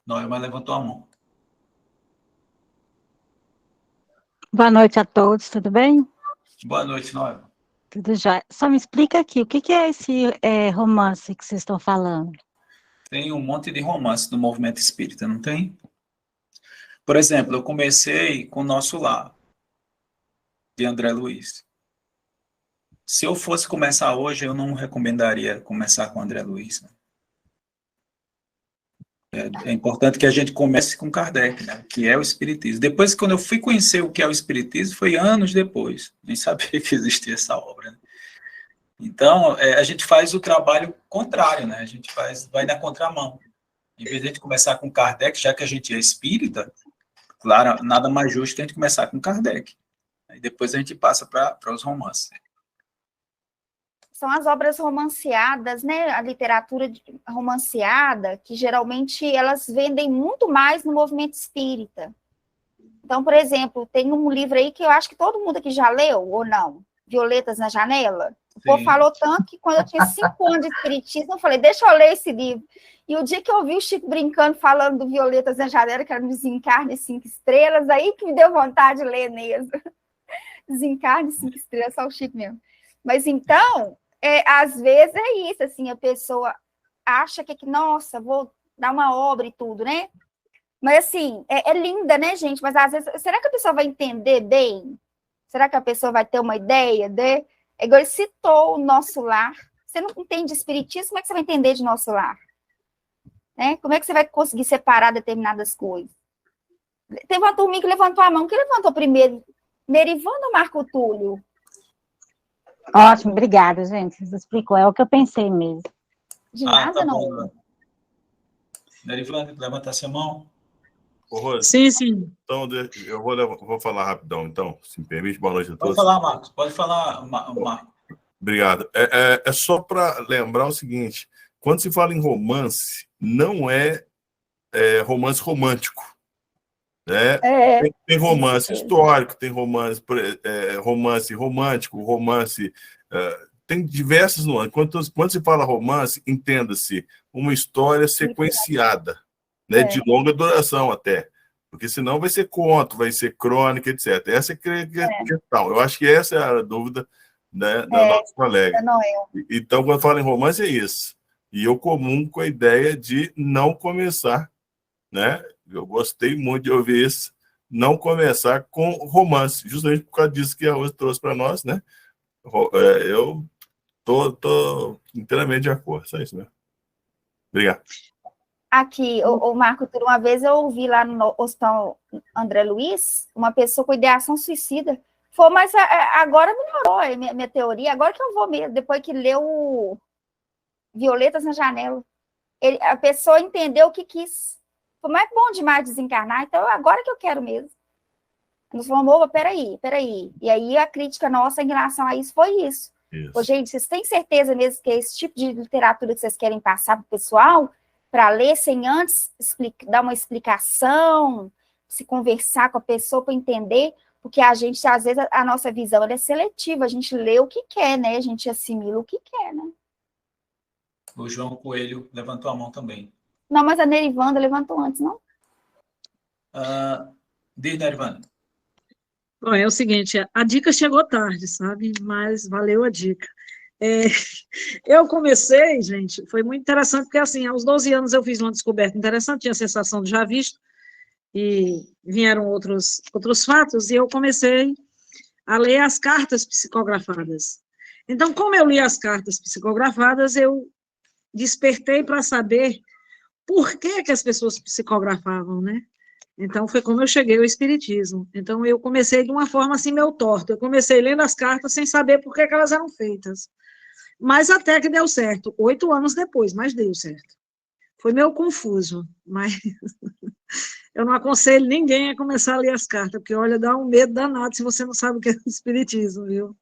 Noema levantou a mão. Boa noite a todos, tudo bem? Boa noite, Noema. Tudo já. Só me explica aqui, o que é esse romance que vocês estão falando? Tem um monte de romance no movimento espírita, não tem? Por exemplo, eu comecei com o Nosso Lar, de André Luiz. Se eu fosse começar hoje, eu não recomendaria começar com André Luiz. Né? É importante que a gente comece com Kardec, né, que é o Espiritismo. Depois, quando eu fui conhecer o que é o Espiritismo, foi anos depois, nem sabia que existia essa obra. Né? Então, a gente faz o trabalho contrário, né? A gente vai na contramão. Em vez de a gente começar com Kardec, já que a gente é espírita, claro, nada mais justo que a gente começar com Kardec. Aí depois a gente passa para os romances. São as obras romanceadas, né? A literatura romanceada, que geralmente elas vendem muito mais no movimento espírita. Então, por exemplo, tem um livro aí que eu acho que todo mundo aqui já leu, ou não? Violetas na Janela. O povo falou tanto que quando eu tinha 5 anos de espiritismo, eu falei, deixa eu ler esse livro. E o dia que eu vi o Chico brincando, falando do Violetas na Janela, que era Desencarne 5 Estrelas, aí que me deu vontade de ler mesmo. Desencarne 5 Estrelas, só o Chico mesmo. Mas então, às vezes é isso, assim, a pessoa acha que, nossa, vou dar uma obra e tudo, né? Mas, assim, é linda, né, gente? Mas, às vezes, será que a pessoa vai entender bem? Será que a pessoa vai ter uma ideia, né? É igual ele citou o Nosso Lar. Você não entende espiritismo, como é que você vai entender de Nosso Lar? Né? Como é que você vai conseguir separar determinadas coisas? Teve uma turminha que levantou a mão. Quem levantou primeiro? Nerivando ou Marco Túlio? Ótimo, obrigada, gente. Você explicou, é o que eu pensei mesmo. De nada, tá não. bom. Nerivando, levanta a mão. Ô, Rose, Sim. então, eu vou falar rapidão, então, se me permite. Boa noite a todos. Pode falar, Marcos. Pode falar, Marcos. Obrigado. É só para lembrar o seguinte, quando se fala em romance, não é romance romântico. Né? Tem romance histórico, tem romance romântico, romance... tem diversos nuances. Quando se fala romance, entenda-se uma história sequenciada, né, de longa duração até, porque senão vai ser conto, vai ser crônica, etc. Essa é a questão. Eu acho que essa é a dúvida, né, da nossa colega. Então, quando fala em romance, é isso. E eu comungo com a ideia de não começar, né? Eu gostei muito de ouvir isso, não começar com romance, justamente por causa disso que a Rose trouxe para nós, né? Eu tô inteiramente de acordo, só isso mesmo. Obrigado. Aqui, o Marco, uma vez eu ouvi lá no Hospital André Luiz, uma pessoa com ideação suicida. Foi, mas agora melhorou a minha teoria, agora que eu vou mesmo, depois que leu Violetas na Janela. A pessoa entendeu o que quis. Foi mais bom demais desencarnar, então agora que eu quero mesmo. Nós falamos, peraí. E aí a crítica nossa em relação a isso foi isso. Ô, gente, vocês têm certeza mesmo que é esse tipo de literatura que vocês querem passar para o pessoal, para ler sem antes dar uma explicação, se conversar com a pessoa para entender? Porque a gente, às vezes, a nossa visão é seletiva, a gente lê o que quer, né? A gente assimila o que quer, né? O João Coelho levantou a mão também. Não, mas a Nerivanda levantou antes, não? Diz, Nerivanda. Bom, é o seguinte, a dica chegou tarde, sabe? Mas valeu a dica. Eu comecei, gente, foi muito interessante, porque assim, aos 12 anos eu fiz uma descoberta interessante, tinha a sensação de já visto, e vieram outros fatos, e eu comecei a ler as cartas psicografadas. Então, como eu li as cartas psicografadas, eu despertei para saber por que as pessoas psicografavam, né? Então, foi como eu cheguei ao espiritismo. Então, eu comecei de uma forma assim, meio torta. Eu comecei lendo as cartas sem saber por que elas eram feitas. Mas até que deu certo. 8 anos depois, mas deu certo. Foi meio confuso, mas eu não aconselho ninguém a começar a ler as cartas, porque, olha, dá um medo danado se você não sabe o que é o espiritismo, viu?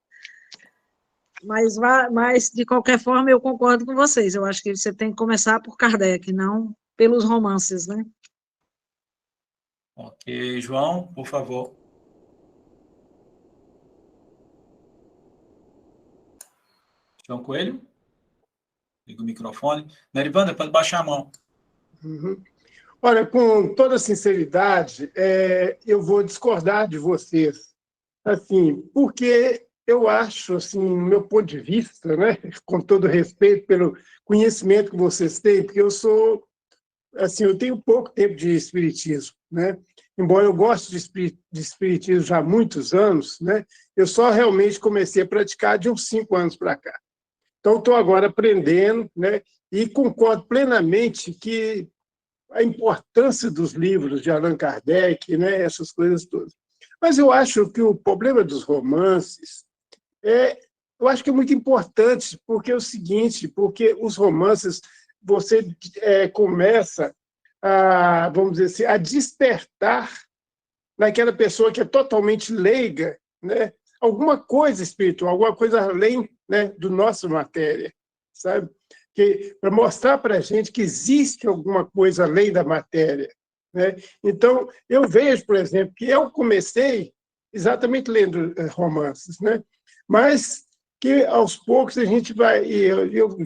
Mas, de qualquer forma, eu concordo com vocês. Eu acho que você tem que começar por Kardec, não pelos romances, né? Ok, João, por favor. João Coelho? Liga o microfone. Nerivanda, pode baixar a mão. Olha, com toda sinceridade, eu vou discordar de vocês, assim, porque eu acho, assim, no meu ponto de vista, né, com todo respeito pelo conhecimento que vocês têm, porque eu tenho pouco tempo de espiritismo, né? Embora eu goste de espiritismo já há muitos anos, né? Eu só realmente comecei a praticar de uns 5 anos para cá. Então, estou agora aprendendo, né? E concordo plenamente que a importância dos livros de Allan Kardec, né, essas coisas todas. Mas eu acho que o problema dos romances eu acho que é muito importante, porque é o seguinte, porque os romances, você começa a, vamos dizer assim, a despertar naquela pessoa que é totalmente leiga, né, alguma coisa espiritual, alguma coisa além, né, do nossa matéria, sabe? Para mostrar para a gente que existe alguma coisa além da matéria, né? Então, eu vejo, por exemplo, que eu comecei exatamente lendo romances, né? Mas que, aos poucos, a gente vai...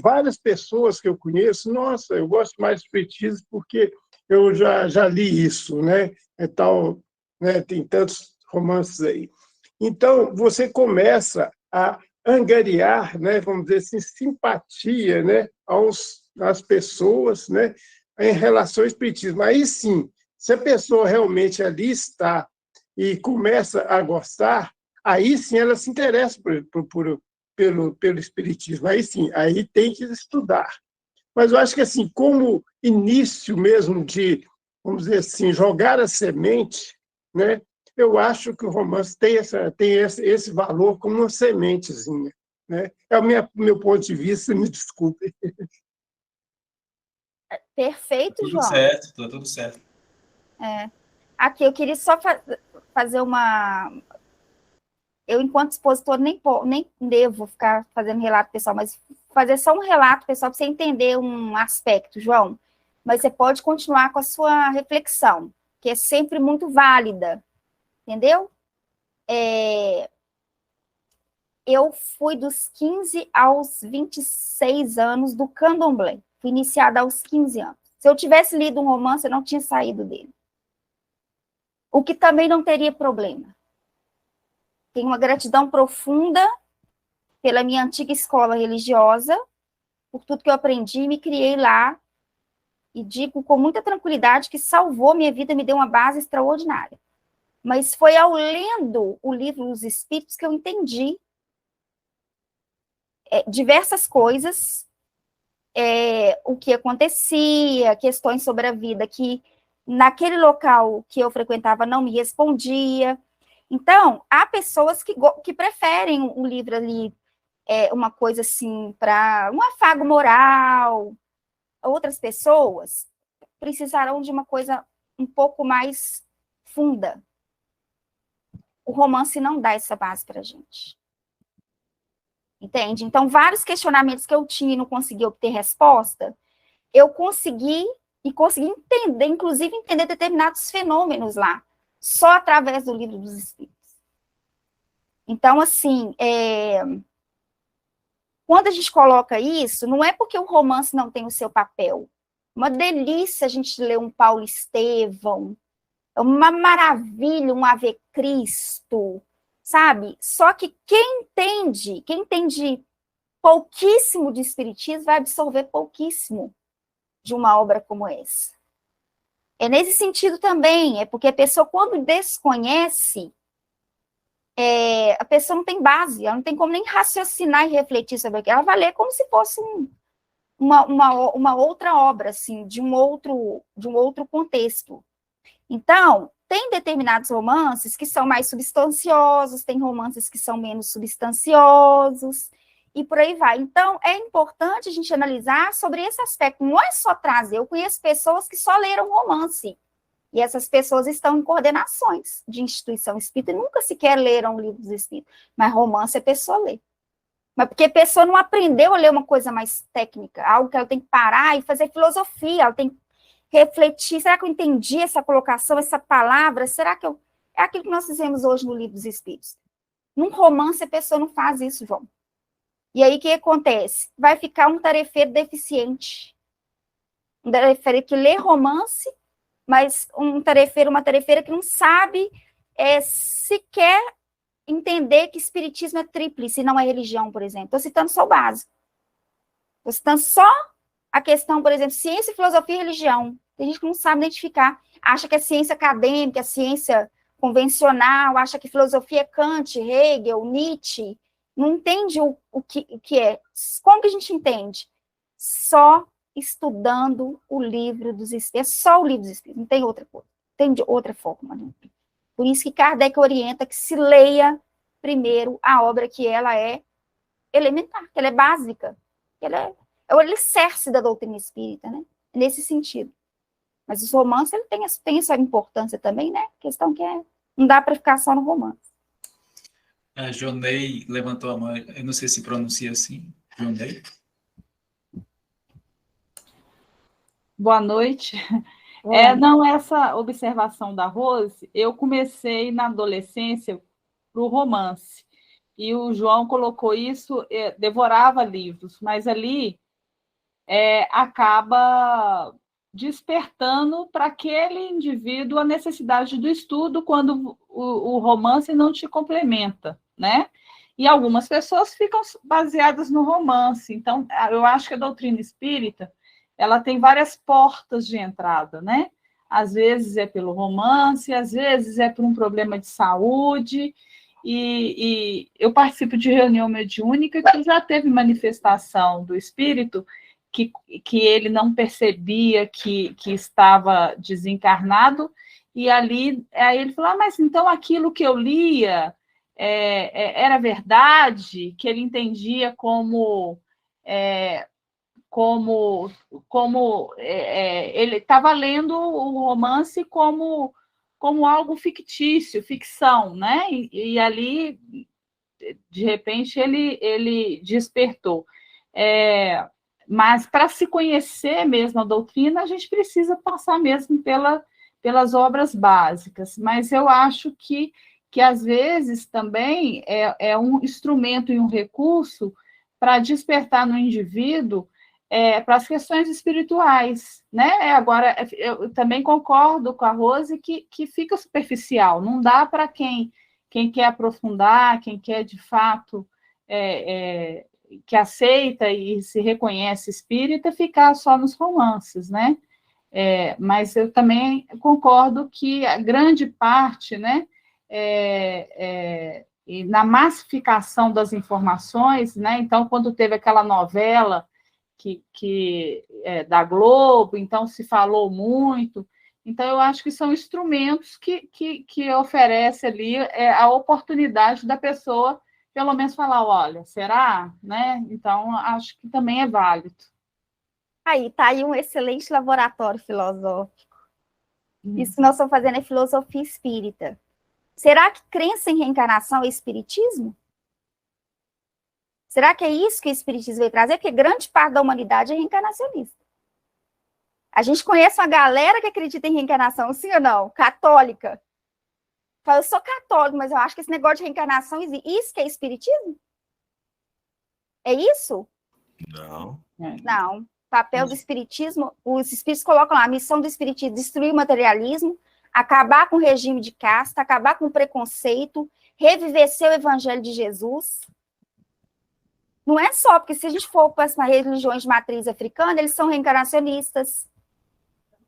várias pessoas que eu conheço, nossa, eu gosto mais de espiritismo porque eu já li isso, né? Tal, né? Tem tantos romances aí. Então, você começa a angariar, né, vamos dizer assim, simpatia, né, às pessoas, né, em relação ao espiritismo. Aí sim, se a pessoa realmente ali está e começa a gostar, aí sim ela se interessa pelo espiritismo. Aí sim, aí tem que estudar. Mas eu acho que, assim, como início mesmo de, vamos dizer assim, jogar a semente, né, eu acho que o romance tem esse valor como uma sementezinha, né? É o meu ponto de vista, me desculpe. Perfeito, Tudo João. certo, tá tudo certo. Aqui, eu queria só fazer uma... Eu, enquanto expositor, nem devo ficar fazendo relato pessoal, mas fazer só um relato pessoal para você entender um aspecto, João. Mas você pode continuar com a sua reflexão, que é sempre muito válida, entendeu? Eu fui dos 15 aos 26 anos do candomblé. Fui iniciada aos 15 anos. Se eu tivesse lido um romance, eu não tinha saído dele. O que também não teria problema. Tenho uma gratidão profunda pela minha antiga escola religiosa, por tudo que eu aprendi e me criei lá, e digo com muita tranquilidade que salvou minha vida, me deu uma base extraordinária. Mas foi ao lendo o livro dos Espíritos que eu entendi diversas coisas, o que acontecia, questões sobre a vida que naquele local que eu frequentava não me respondia. Então, há pessoas que preferem um livro ali, uma coisa assim, para um afago moral. Outras pessoas precisarão de uma coisa um pouco mais funda. O romance não dá essa base para a gente. Entende? Então, vários questionamentos que eu tinha e não consegui obter resposta, eu consegui entender, inclusive entender determinados fenômenos lá, só através do livro dos Espíritos. Então, assim, quando a gente coloca isso, não é porque o romance não tem o seu papel. Uma delícia a gente ler um Paulo Estevão, é uma maravilha, um Ave Cristo, sabe? Só que quem entende pouquíssimo de espiritismo vai absorver pouquíssimo de uma obra como essa. É nesse sentido também, porque a pessoa, quando desconhece, a pessoa não tem base, ela não tem como nem raciocinar e refletir sobre aquilo, ela vai ler como se fosse uma outra obra, assim, de um outro contexto. Então, tem determinados romances que são mais substanciosos, tem romances que são menos substanciosos, e por aí vai. Então, é importante a gente analisar sobre esse aspecto. Não é só trazer. Eu conheço pessoas que só leram romance, e essas pessoas estão em coordenações de instituição espírita e nunca sequer leram o livro dos espíritos. Mas romance a pessoa lê. Mas porque a pessoa não aprendeu a ler uma coisa mais técnica, algo que ela tem que parar e fazer filosofia, ela tem que refletir, será que eu entendi essa colocação, essa palavra? Será que eu... É aquilo que nós fizemos hoje no Livro dos Espíritos. Num romance, a pessoa não faz isso, João. E aí, o que acontece? Vai ficar um tarefeiro deficiente. Um tarefeiro que lê romance, mas uma tarefeira que não sabe sequer entender que espiritismo é tríplice, não é religião, por exemplo. Estou citando só o básico. Estou citando só a questão, por exemplo, ciência, filosofia e religião. Tem gente que não sabe identificar. Acha que é ciência acadêmica, é ciência convencional, acha que filosofia é Kant, Hegel, Nietzsche. Não entende o que é. Como que a gente entende? Só estudando o livro dos Espíritos. É só o livro dos Espíritos, não tem outra coisa. Tem de outra forma. Né? Por isso que Kardec orienta que se leia primeiro a obra que ela é elementar, que ela é básica, que ela é o alicerce da doutrina espírita, né? Nesse sentido. Mas os romances ele tem essa importância também, né? A questão que não dá para ficar só no romance. A Jonei levantou a mão, eu não sei se pronuncia assim, Jonei. Boa noite. Não, essa observação da Rose, eu comecei na adolescência para o romance. E o João colocou isso, devorava livros, mas ali acaba despertando para aquele indivíduo a necessidade do estudo quando o romance não te complementa, né? E algumas pessoas ficam baseadas no romance. Então, eu acho que a doutrina espírita ela tem várias portas de entrada, né? Às vezes é pelo romance, às vezes é por um problema de saúde, e eu participo de reunião mediúnica que já teve manifestação do espírito que ele não percebia que estava desencarnado, e aí ele falou, mas então aquilo que eu lia era verdade, que ele entendia como ele estava lendo o romance como algo fictício, ficção, né? E ali, de repente, ele despertou. Mas, para se conhecer mesmo a doutrina, a gente precisa passar mesmo pelas obras básicas. Mas eu acho que às vezes, também é um instrumento e um recurso para despertar no indivíduo para as questões espirituais, né? Agora, eu também concordo com a Rose que fica superficial, não dá para quem quer aprofundar, quem quer, de fato, que aceita e se reconhece espírita, ficar só nos romances, né? Mas eu também concordo que a grande parte, né, e na massificação das informações, né? Então, quando teve aquela novela da Globo, então se falou muito. Então, eu acho que são instrumentos que oferece ali a oportunidade da pessoa, pelo menos, falar, olha, será? Né? Então, acho que também é válido. Aí, tá aí um excelente laboratório filosófico. Isso que nós estamos fazendo é filosofia espírita. Será que crença em reencarnação é espiritismo? Será que é isso que o espiritismo veio trazer? Porque grande parte da humanidade é reencarnacionista. A gente conhece uma galera que acredita em reencarnação, sim ou não? Católica. Fala, eu sou católico, mas eu acho que esse negócio de reencarnação existe. Isso que é espiritismo? É isso? Não. Não. O papel do espiritismo, os espíritos colocam lá, a missão do espiritismo, destruir o materialismo, acabar com o regime de casta, acabar com o preconceito, revivecer o evangelho de Jesus. Não é só, porque se a gente for para as religiões de matriz africana, eles são reencarnacionistas.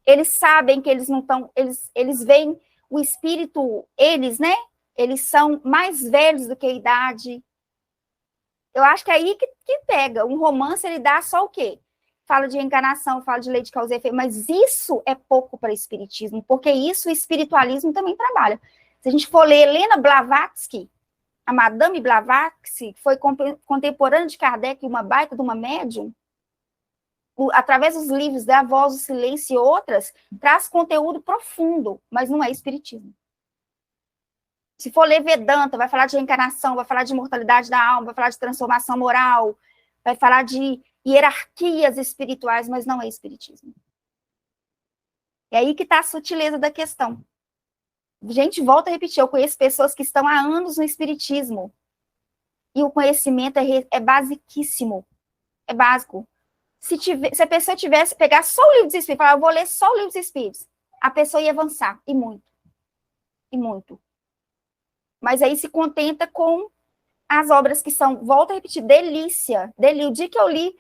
Eles sabem que eles não estão, eles veem o espírito, eles, né? Eles são mais velhos do que a idade. Eu acho que é aí que pega. Um romance, ele dá só o quê? Fala de reencarnação, fala de lei de causa e efeito, mas isso é pouco para o espiritismo, porque isso o espiritualismo também trabalha. Se a gente for ler Helena Blavatsky, a Madame Blavatsky, que foi contemporânea de Kardec, uma baita de uma médium, através dos livros da Voz do Silêncio e outras, traz conteúdo profundo, mas não é espiritismo. Se for ler Vedanta, vai falar de reencarnação, vai falar de imortalidade da alma, vai falar de transformação moral, vai falar de hierarquias espirituais, mas não é espiritismo. É aí que está a sutileza da questão. Gente, volta a repetir, eu conheço pessoas que estão há anos no espiritismo, e o conhecimento é basiquíssimo, é básico. Se a pessoa tivesse, pegar só o livro dos espíritos, falar, eu vou ler só o livro dos espíritos, a pessoa ia avançar, e muito. E muito. Mas aí se contenta com as obras que são, volto a repetir, delícia. O dia que eu li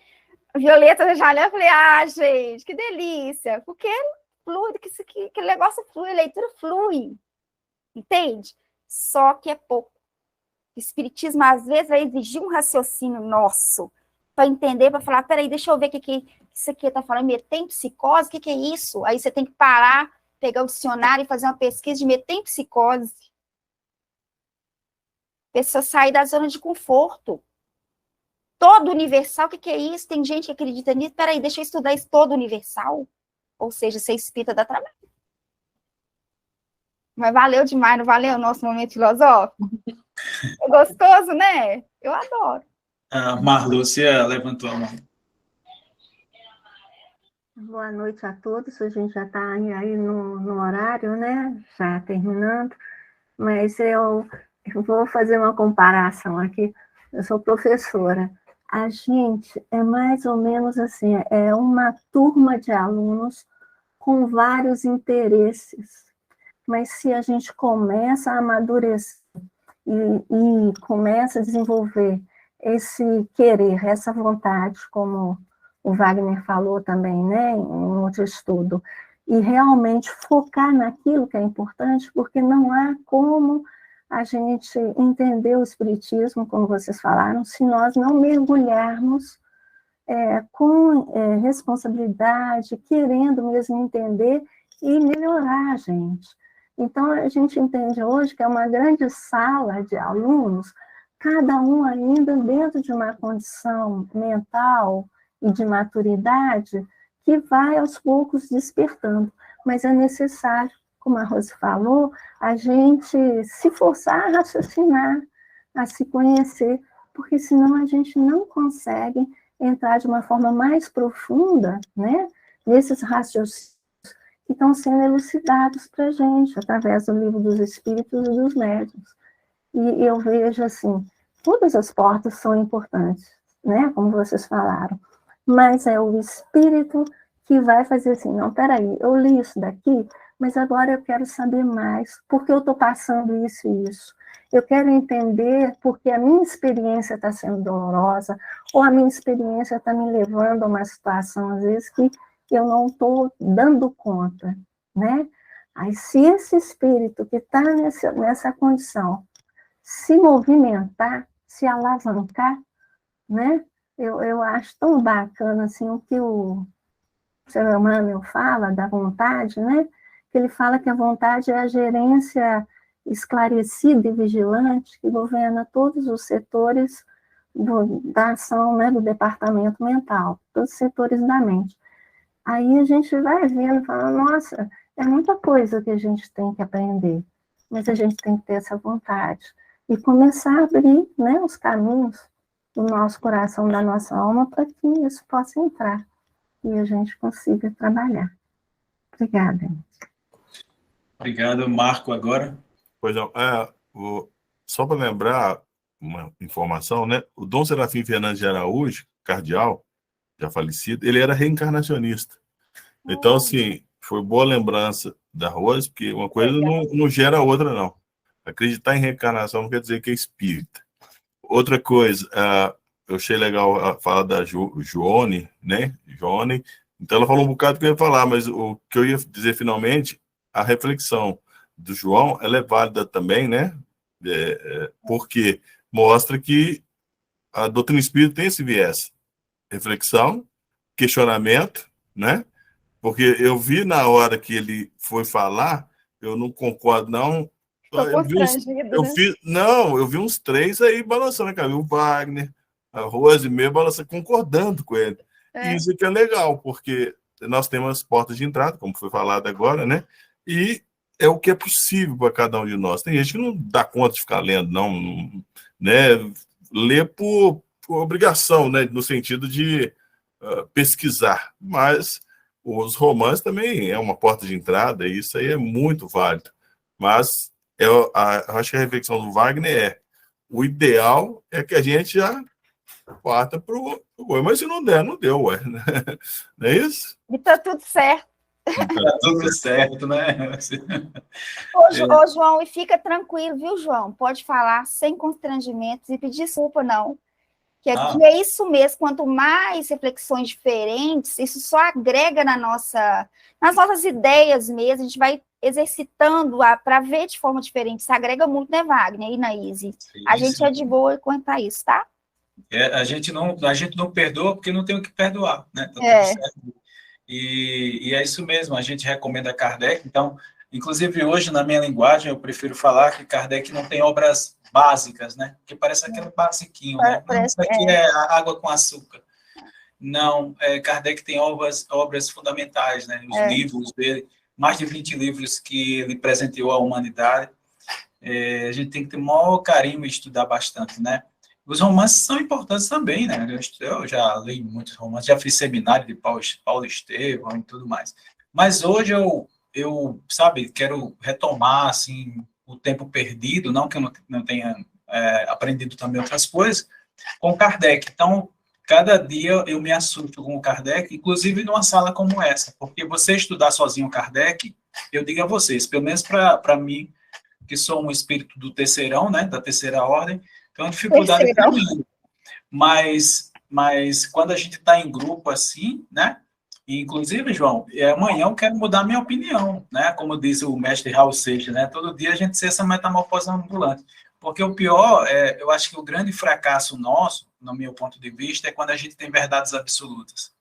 Violeta da Janela, eu falei, gente, que delícia. Porque flui, que negócio flui, a leitura flui. Entende? Só que é pouco. O espiritismo, às vezes, vai exigir um raciocínio nosso para entender, para falar, peraí, deixa eu ver o que isso aqui está falando, metempsicose, o que é isso? Aí você tem que parar, pegar o dicionário e fazer uma pesquisa de metempsicose. Pessoa sair da zona de conforto. Todo universal, o que é isso? Tem gente que acredita nisso, peraí, deixa eu estudar isso todo universal. Ou seja, ser espírita dá trabalho. Mas valeu demais, não valeu o nosso momento filosófico? É gostoso, né? Eu adoro. A Marlúcia levantou a mão. Boa noite a todos. A gente já está aí no horário, né? Já terminando. Mas eu vou fazer uma comparação aqui. Eu sou professora. A gente é mais ou menos assim, é uma turma de alunos com vários interesses. Mas se a gente começa a amadurecer e começa a desenvolver esse querer, essa vontade, como o Wagner falou também, né, em outro estudo, e realmente focar naquilo que é importante, porque não há como a gente entender o espiritismo, como vocês falaram, se nós não mergulharmos com responsabilidade, querendo mesmo entender e melhorar a gente. Então, a gente entende hoje que é uma grande sala de alunos, cada um ainda dentro de uma condição mental e de maturidade que vai aos poucos despertando. Mas é necessário, como a Rose falou, a gente se forçar a raciocinar, a se conhecer, porque senão a gente não consegue entrar de uma forma mais profunda, né, nesses raciocínios que estão sendo elucidados para a gente, através do Livro dos Espíritos e dos Médiuns. E eu vejo assim, todas as portas são importantes, né, como vocês falaram, mas é o espírito que vai fazer assim, não, peraí, eu li isso daqui, mas agora eu quero saber mais, porque eu estou passando isso e isso. Eu quero entender porque a minha experiência está sendo dolorosa, ou a minha experiência está me levando a uma situação, às vezes, que eu não estou dando conta, né? Aí, se esse espírito que está nessa condição se movimentar, se alavancar, né? Eu acho tão bacana, assim, o que o Sr. Emmanuel fala da vontade, né? Que ele fala que a vontade é a gerência esclarecida e vigilante que governa todos os setores da ação, né, do departamento mental, todos os setores da mente. Aí a gente vai vendo, falando, nossa, é muita coisa que a gente tem que aprender, mas a gente tem que ter essa vontade e começar a abrir, né, os caminhos do nosso coração, da nossa alma, para que isso possa entrar e a gente consiga trabalhar. Obrigada. Obrigado, Marco, agora. Pois não, só para lembrar uma informação, né? O Dom Serafim Fernandes de Araújo, cardeal, já falecido, ele era reencarnacionista. Então, assim, foi boa lembrança da Rose, porque uma coisa não gera a outra, não. Acreditar em reencarnação não quer dizer que é espírita. Outra coisa, eu achei legal a fala da Joane, né? Joane. Então, ela falou um bocado que eu ia falar, mas o que eu ia dizer finalmente, a reflexão do João, ela é válida também, né? Porque mostra que a doutrina espírita tem esse viés. Reflexão, questionamento, né? Porque eu vi na hora que ele foi falar, eu não concordo, não. Eu vi uns 3 aí balançando, cara. O Wagner, a Rose mesmo balançando, concordando com ele. E isso que é legal, porque nós temos as portas de entrada, como foi falado agora, né? E é o que é possível para cada um de nós. Tem gente que não dá conta de ficar lendo, não, né? Lê por obrigação, né? No sentido de pesquisar. Mas os romances também é uma porta de entrada, e isso aí é muito válido. Mas eu acho que a reflexão do Wagner o ideal é que a gente já parta para o gol. Mas se não der, não deu, ué. Não é isso? E tá tudo certo. Tá tudo certo, né? Ô, João, e fica tranquilo, viu, João? Pode falar sem constrangimentos e pedir desculpa, não. Que é isso mesmo, quanto mais reflexões diferentes, isso só agrega nas nossas ideias mesmo, a gente vai exercitando para ver de forma diferente, isso agrega muito, né, Wagner e Naíse? A gente é de boa quanto a isso, tá? A gente não perdoa porque não tem o que perdoar, né? Tá tudo certo. E é isso mesmo, a gente recomenda Kardec. Então, inclusive hoje, na minha linguagem, eu prefiro falar que Kardec não tem obras básicas, né? Porque parece aquele basiquinho, né? Isso aqui é água com açúcar. Não, Kardec tem obras fundamentais, né? Os livros dele, mais de 20 livros que ele presenteou à humanidade. A gente tem que ter o maior carinho e estudar bastante, né? Os romances são importantes também, né? Eu já li muitos romances, já fiz seminário de Paulo Estevão e tudo mais. Mas hoje eu sabe, quero retomar, assim, o tempo perdido, não que eu não tenha aprendido também outras coisas, com Kardec. Então, cada dia eu me assusto com o Kardec, inclusive numa sala como essa, porque você estudar sozinho Kardec, eu digo a vocês, pelo menos para mim, que sou um espírito do terceirão, né, da terceira ordem, tem uma dificuldade tremenda. Mas quando a gente está em grupo assim, né, e inclusive, João, amanhã eu quero mudar minha opinião, né, como diz o mestre Raul Seixas, né, todo dia a gente ser essa metamorfose ambulante. Porque o pior, eu acho que o grande fracasso nosso, no meu ponto de vista, é quando a gente tem verdades absolutas.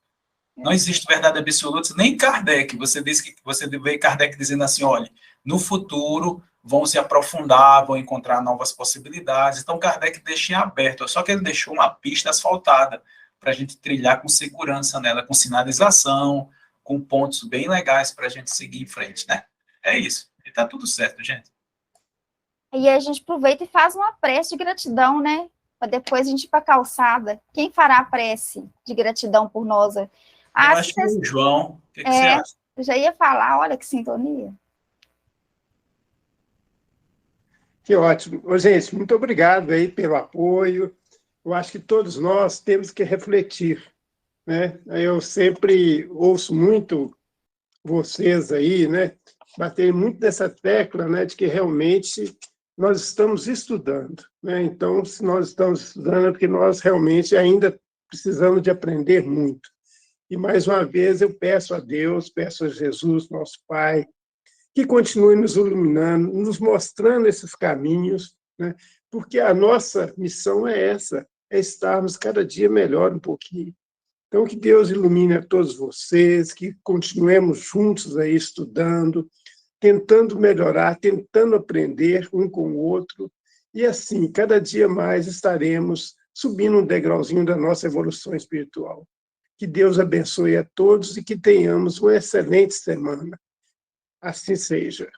Não existe verdade absoluta, nem Kardec. Você vê Kardec dizendo assim, olha, no futuro vão se aprofundar, vão encontrar novas possibilidades. Então, Kardec deixa em aberto, só que ele deixou uma pista asfaltada para a gente trilhar com segurança nela, com sinalização, com pontos bem legais para a gente seguir em frente, né? É isso. E tá tudo certo, gente. E aí a gente aproveita e faz uma prece de gratidão, né? Para depois a gente ir para a calçada. Quem fará a prece de gratidão por nós? Eu acho que o João. O que você acha? Eu já ia falar, olha que sintonia. Que ótimo. Ô, gente, muito obrigado aí pelo apoio. Eu acho que todos nós temos que refletir, né? Eu sempre ouço muito vocês aí, né? Bater muito nessa tecla, né, de que realmente nós estamos estudando, né? Então, se nós estamos estudando é porque nós realmente ainda precisamos de aprender muito. E, mais uma vez, eu peço a Deus, peço a Jesus, nosso Pai, que continue nos iluminando, nos mostrando esses caminhos, né? Porque a nossa missão é essa, é estarmos cada dia melhor um pouquinho. Então, que Deus ilumine a todos vocês, que continuemos juntos aí estudando, tentando melhorar, tentando aprender um com o outro, e assim, cada dia mais estaremos subindo um degrauzinho da nossa evolução espiritual. Que Deus abençoe a todos e que tenhamos uma excelente semana. Assim seja.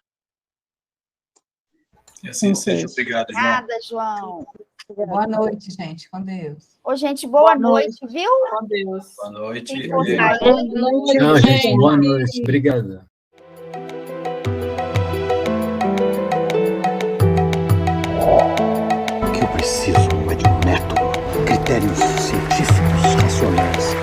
E assim seja. Obrigado, João. Obrigada, João. Boa noite, gente. Com Deus. Ô, gente, boa noite, viu? Com Deus. Boa noite. Boa noite, Não, gente, boa noite. Obrigado. O que eu preciso é de um método, critérios científicos, racionais.